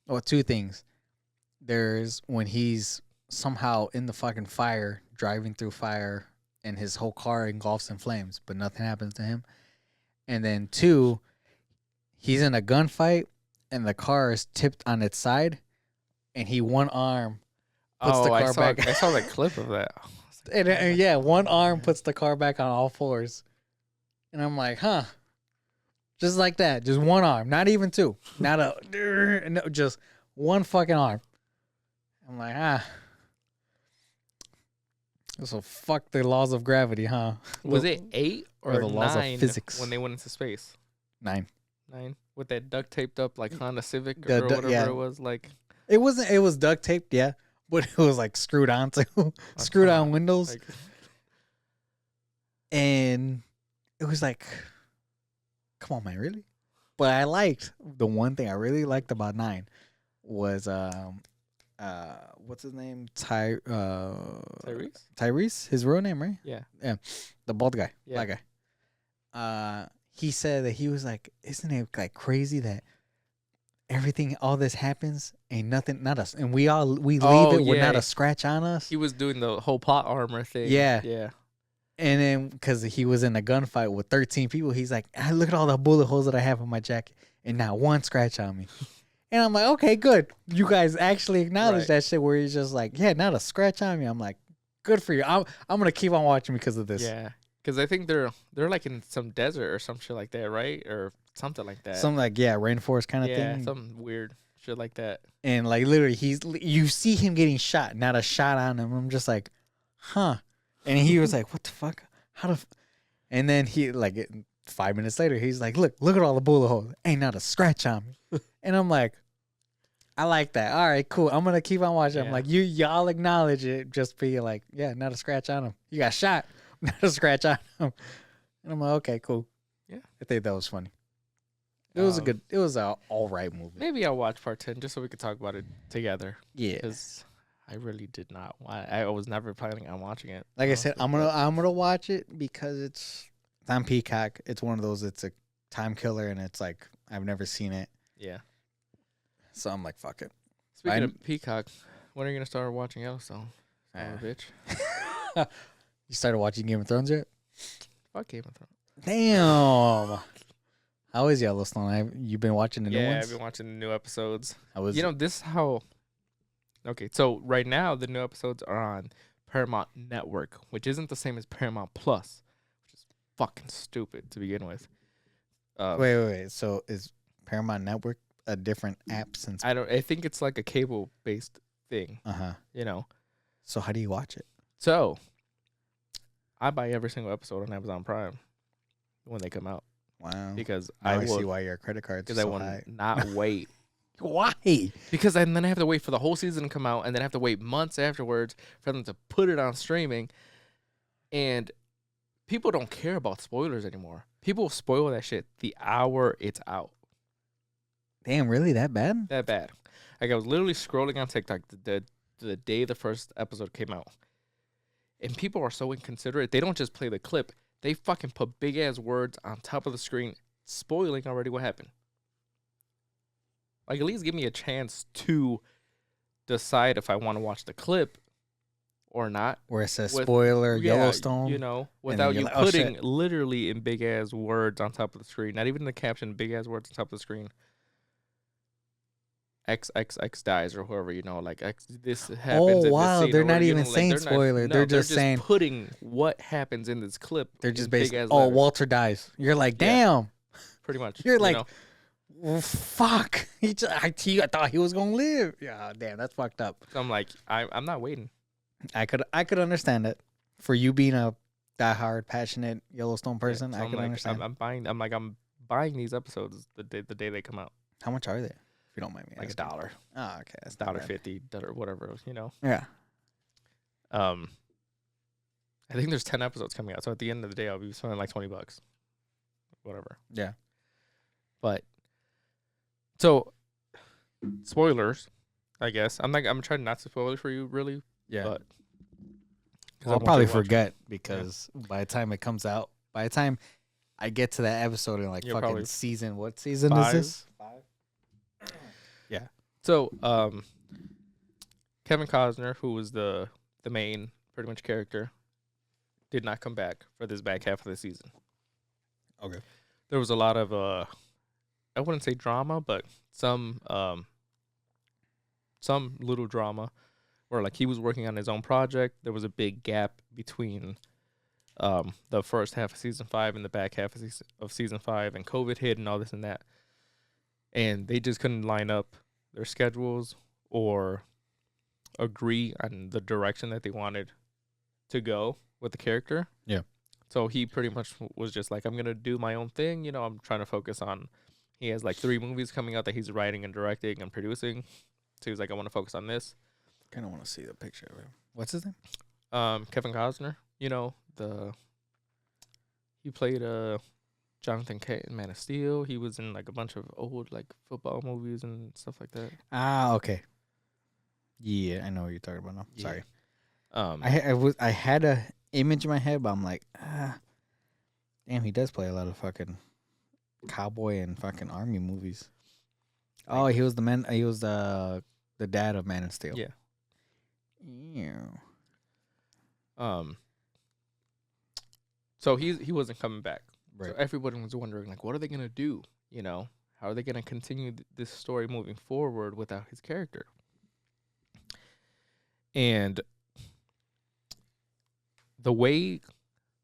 or 2 things. There's when he's somehow in the fucking fire, driving through fire, and his whole car engulfs in flames, but nothing happens to him. And then 2, he's in a gunfight, and the car is tipped on its side, and he one arm puts the car back. I saw that clip of that. And one arm puts the car back on all 4s. And I'm like, huh. Just like that. Just one arm. Not even 2. Not no, just one fucking arm. I'm like, So fuck the laws of gravity, huh? Was it 8 or the laws of 9 physics? when they went into space? 9. 9 with that duct taped up like Honda Civic or whatever it was like. It wasn't. It was duct taped, yeah, but it was like screwed onto screwed on windows, Like, and it was like, come on, man, really? But I liked the one thing I really liked about 9 was what's his name? Tyrese? Tyrese, his real name, right? Yeah. The bald guy, Yeah. black guy. He said that he was like, isn't it like crazy that everything, all this happens, ain't nothing, not us, and we leave it with not a scratch on us. He was doing the whole plot armor thing. Yeah. Yeah. And then because he was in a gunfight with 13 people, he's like, look at all the bullet holes that I have in my jacket, and not one scratch on me. And I'm like, okay, good. You guys actually acknowledge that shit where he's just like, yeah, not a scratch on me. I'm like, good for you. I'm gonna keep on watching because of this. Yeah. Because I think they're like in some desert or some shit like that, right? Or something like that. Some like rainforest kind of thing. Yeah, some weird shit like that. And like literally, you see him getting shot, not a shot on him. I'm just like, huh. And he was like, what the fuck? And then he like 5 minutes later, he's like, look at all the bullet holes. Ain't not a scratch on me. And I'm like, I like that. All right, cool. I'm gonna keep on watching. Yeah. I'm like, y'all acknowledge it. Just be like, yeah, not a scratch on him. You got shot, not a scratch on him. And I'm like, okay, cool. Yeah, I think that was funny. It was a all right movie. Maybe I'll watch part 10 just so we could talk about it together. Yeah. Because I really did not. I was never planning on watching it. Like I said, honestly, I'm gonna watch it because it's on Peacock. It's one of those. It's a time killer, and it's like I've never seen it, yeah. so I'm like, fuck it. Speaking of Peacock, when are you gonna start watching Yellowstone? Son of a bitch. You started watching Game of Thrones yet? Fuck Game of Thrones. Damn. How is Yellowstone? You've been watching the new ones? Yeah, I've been watching the new episodes. How is You know, this is how. Okay, so right now the new episodes are on Paramount Network, which isn't the same as Paramount Plus, which is fucking stupid to begin with. Wait. So is Paramount Network a different app since? I think it's like a cable based thing. You know. So how do you watch it? So I buy every single episode on Amazon Prime when they come out. Wow. Because Now I see will. why your credit card's Because I so will high. not wait. Why? Because then I have to wait for the whole season to come out, and then I have to wait months afterwards for them to put it on streaming. And people don't care about spoilers anymore. People spoil that shit the hour it's out. Damn, really that bad? That bad. Like, I was literally scrolling on TikTok the day the first episode came out. And people are so inconsiderate. They don't just play the clip. They fucking put big-ass words on top of the screen spoiling already what happened. Like, at least give me a chance to decide if I want to watch the clip or not. Where it says With- spoiler, Yeah, Yellowstone. you know, without you're you like, oh, putting shit. literally in big-ass words on top of the screen. Not even in the caption, big-ass words on top of the screen. XXX dies or whoever, you know, like this happens. in wow, this scene, they're or not you even know, like, saying they're spoiler. Not, they're no, just saying putting what happens in this clip. they're just in basically, big-ass oh, letters, Walter dies. You're like, Yeah. damn. pretty much. You're you like, know? well, fuck. I thought he was gonna live. Yeah, damn, that's fucked up. So I'm like, I'm not waiting. I could understand it. For you being a diehard, passionate Yellowstone person, So I I'm can like, understand. I'm buying these episodes the day they come out. How much are they? If you don't mind me Like asking. $1. Oh, okay. That's not bad. $1.50, whatever, you know. Yeah. I think there's 10 episodes coming out. So at the end of the day, I'll be spending like $20. Whatever. Yeah. But so spoilers, I guess. I'm trying not to spoil it for you really. Yeah. But 'cause I I'll want probably you to watch it. forget because by the time it comes out, by the time I get to that episode in like You're fucking probably season, what season 5. is this? So, Kevin Costner, who was the main pretty much character, did not come back for this back half of the season. Okay. There was a lot of I wouldn't say drama, but some little drama where like he was working on his own project. There was a big gap between the first half of season 5 and the back half of season 5, and COVID hit and all this and that. And they just couldn't line up their schedules or agree on the direction that they wanted to go with the character. Yeah. So he pretty much was just like, I'm going to do my own thing. You know, I'm trying to focus on, he has like 3 movies coming out that he's writing and directing and producing. So he was like, I want to focus on this. Kind of want to see the picture of him. What's his name? Kevin Costner, you know, he played Jonathan Kent in Man of Steel. He was in like a bunch of old like football movies and stuff like that. Ah, okay. Yeah, I know what you're talking about now. Yeah. Sorry. I I had a image in my head, but I'm like, damn, he does play a lot of fucking cowboy and fucking army movies. Oh, he was the man. He was the dad of Man of Steel. Yeah. Yeah. So he wasn't coming back. Right. So everybody was wondering, like, what are they gonna do? You know, how are they gonna continue this story moving forward without his character? And the way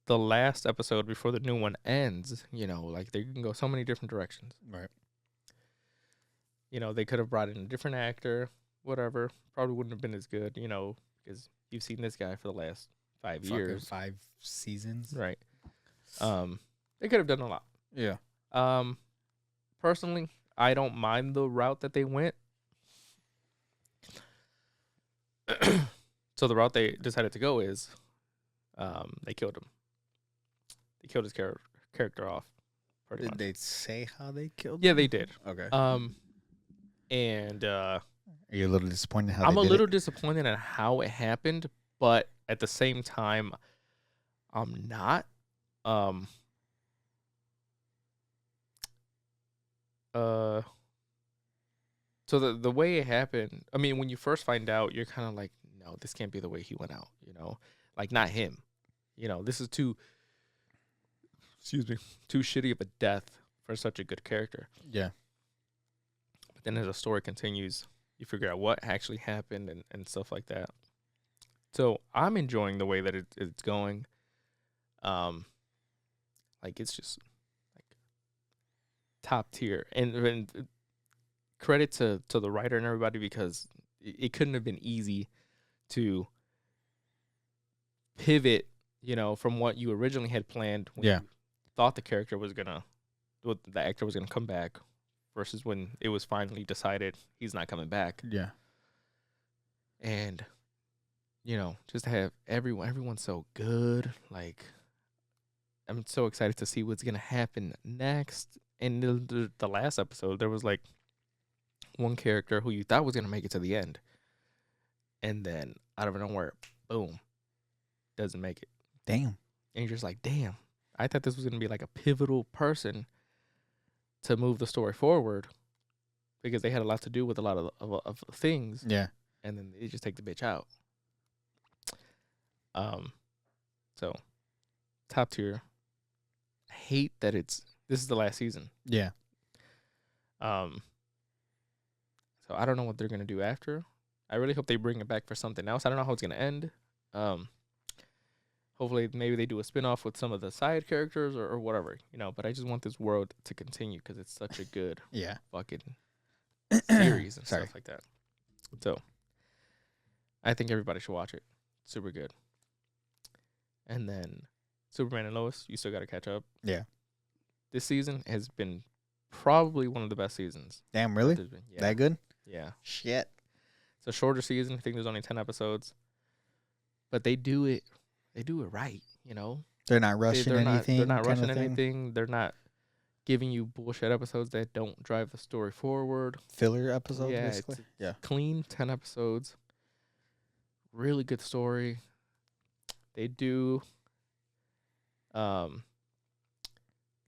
the last episode before the new one ends, you know, like they can go so many different directions. Right. You know, they could have brought in a different actor, whatever. Probably wouldn't have been as good, you know, because you've seen this guy for the last 5 years. 5 seasons. Right. They could have done a lot. Yeah. Personally, I don't mind the route that they went. So the route they decided to go is, they killed him. They killed his character off. Pretty Did much. they say how they killed Yeah, him? they did. Okay. And Are you a little disappointed how I'm they a did little it? disappointed in how it happened, but at the same time, I'm not. Um. Uh. So the way it happened, I mean, when you first find out, you're kind of like, no, this can't be the way he went out. Like not him. This is too. Excuse me. Too shitty of a death for such a good character. Yeah. But then as the story continues, you figure out what actually happened and stuff like that. So I'm enjoying the way that it's going. Like it's just like top tier, and credit to the writer and everybody, because it couldn't have been easy to pivot, from what you originally had planned when you thought the actor was gonna come back, versus when it was finally decided he's not coming back. Yeah. And just to have everyone's so good. Like, I'm so excited to see what's gonna happen next. And the last episode, there was like one character who you thought was gonna make it to the end, and then out of nowhere, boom, doesn't make it. Damn. And you're just like, damn, I thought this was gonna be like a pivotal person to move the story forward, because they had a lot to do with a lot of things. Yeah. And then they just take the bitch out. So top tier. I hate that this is the last season. Yeah. So I don't know what they're gonna do after. I really hope they bring it back for something else. I don't know how it's gonna end. Hopefully maybe they do a spinoff with some of the side characters or whatever, but I just want this world to continue because it's such a good fucking series and stuff like that. So I think everybody should watch it. Super good. And then Superman and Lois, you still got to catch up. Yeah. This season has been probably one of the best seasons. Damn, really? Yeah. That good? Yeah. Shit. It's a shorter season. I think there's only 10 episodes. But they do it right, They're not rushing anything. They're not rushing anything. They're not giving you bullshit episodes that don't drive the story forward. Filler episodes, basically? Yeah. Clean 10 episodes. Really good story. They do, like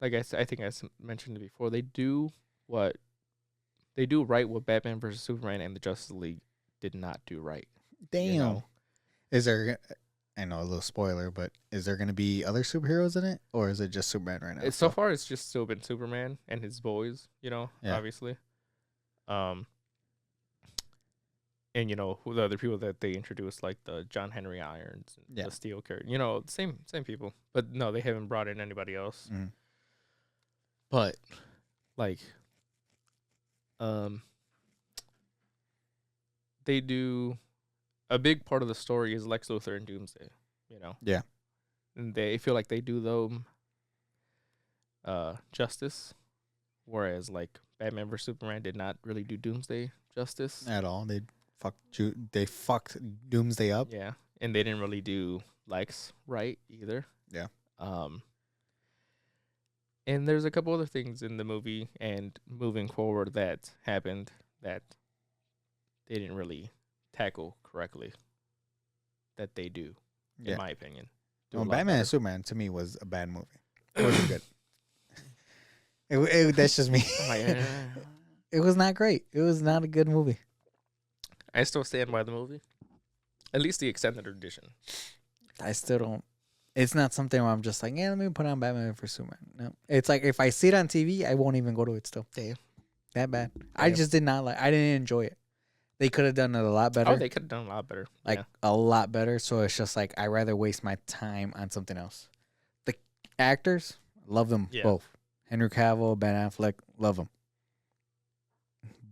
I think I mentioned it before, they do right what Batman vs. Superman and the Justice League did not do right. Damn. Is there, I know a little spoiler, but is there going to be other superheroes in it? Or is it just Superman right now? So far, it's just still been Superman and his boys, obviously. And, who the other people that they introduced, like the John Henry Irons, and the Steel character, same people. But no, they haven't brought in anybody else. Mm-hmm. But, like, they do, a big part of the story is Lex Luthor and Doomsday, Yeah. And they feel like they do them justice, whereas, like, Batman vs. Superman did not really do Doomsday justice. At all. They fucked Doomsday up. Yeah, and they didn't really do Lex right either. Yeah. And there's a couple other things in the movie and moving forward that happened that they didn't really tackle correctly. That they do, in my opinion. Well, Batman and Superman to me was a bad movie. It wasn't good. That's just me. It was not great. It was not a good movie. I still stand by the movie. At least the extended edition. I still don't. It's not something where I'm just like, yeah, let me put on Batman for Superman. No. It's like if I see it on TV, I won't even go to it still. Damn. That bad. Damn. I just did not I didn't enjoy it. They could have done it a lot better. Oh, they could have done a lot better. A lot better. So it's just like, I'd rather waste my time on something else. The actors, love them both. Henry Cavill, Ben Affleck, love them.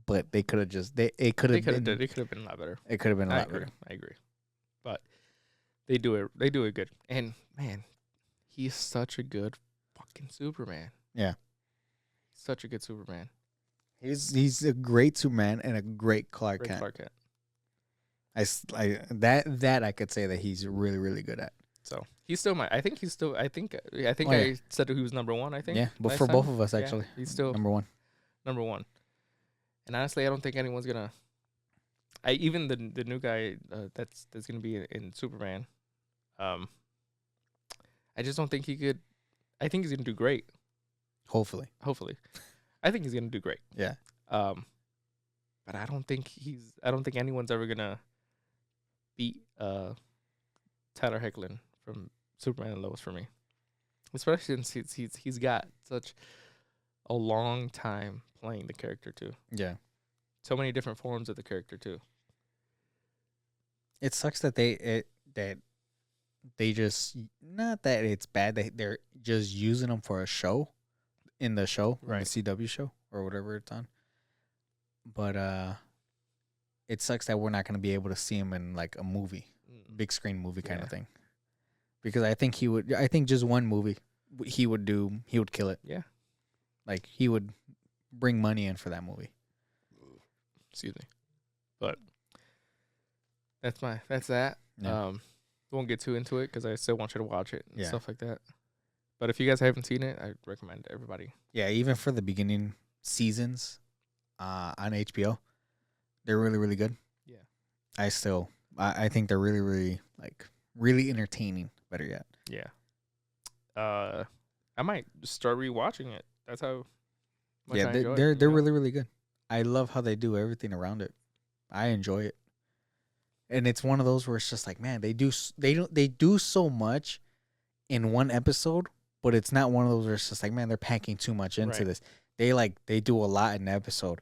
But they could have just it could have been a lot better. It could have been a lot better. I agree. But they do it good. And man, he's such a good fucking Superman. Yeah. Such a good Superman. He's a great Superman and a great Clark Kent. That I could say that he's really, really good at. So he's still I think I said he was number one, I think. Yeah, but for both of us actually. He's still number one. And honestly, I don't think anyone's gonna even the new guy that's gonna be in Superman. I just don't think he could. I think he's gonna do great. Hopefully. I think he's gonna do great. Yeah. But I don't think anyone's ever gonna beat Tyler Hoechlin from Superman and Lois for me. Especially since he's got such a long time playing the character too. Yeah. So many different forms of the character too. It sucks that they just, not that it's bad, they're just using them for a show, in the show, right? The CW show or whatever it's on. But it sucks that we're not going to be able to see him in like a movie, big screen movie kind of thing. Because I think just one movie he would kill it. Yeah. Like he would bring money in for that movie. Excuse me. But that's that. Yeah. Won't get too into it because I still want you to watch it and Yeah. stuff like that. But if you guys haven't seen it, I recommend everybody. Yeah, even for the beginning seasons on HBO, they're really, really good. Yeah. I think they're really, really, like, really entertaining, better yet. Yeah. I might start rewatching it. That's how much I enjoy they're it, really, really good. I love how they do everything around it. I enjoy it. And it's one of those where it's just like, man, they do so much in one episode, but it's not one of those where it's just like, man, they're packing too much into this. They do a lot in the episode.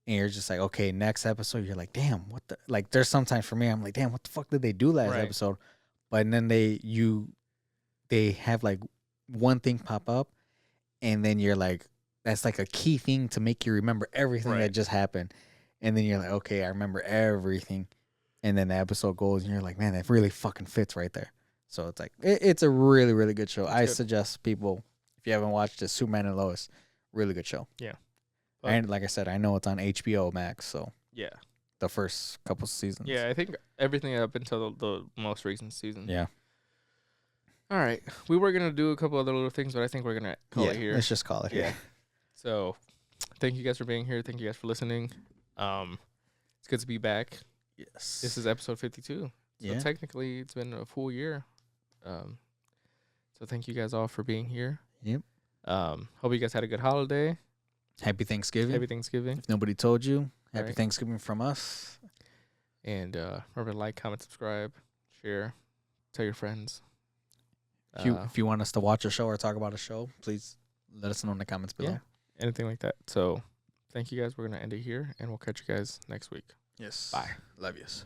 And you're just like, okay, next episode, you're like, damn, what the, like, there's sometimes for me, I'm like, damn, what the fuck did they do last episode? But then they have like one thing pop up, and then you're like, that's like a key thing to make you remember everything that just happened. And then you're like, okay, I remember everything. And then the episode goes, and you're like, man, that really fucking fits right there. So it's like, it's a really, really good show. I suggest people, if you haven't watched it, Superman and Lois, really good show. Yeah. And like I said, I know it's on HBO Max, so yeah, the first couple seasons. Yeah, I think everything up until the most recent season. Yeah. All right, we were gonna do a couple other little things, but I think we're gonna call it here. Let's just call it here. So, thank you guys for being here. Thank you guys for listening. It's good to be back. Yes. This is episode 52. So technically, it's been a full year. So thank you guys all for being here. Yep. Hope you guys had a good holiday. Happy Thanksgiving. Happy Thanksgiving. If nobody told you, happy Thanksgiving from us. And remember to like, comment, subscribe, share, tell your friends. If you want us to watch a show or talk about a show, please let us know in the comments below. Yeah, anything like that. So thank you guys. We're going to end it here, and we'll catch you guys next week. Yes. Bye. Love yous.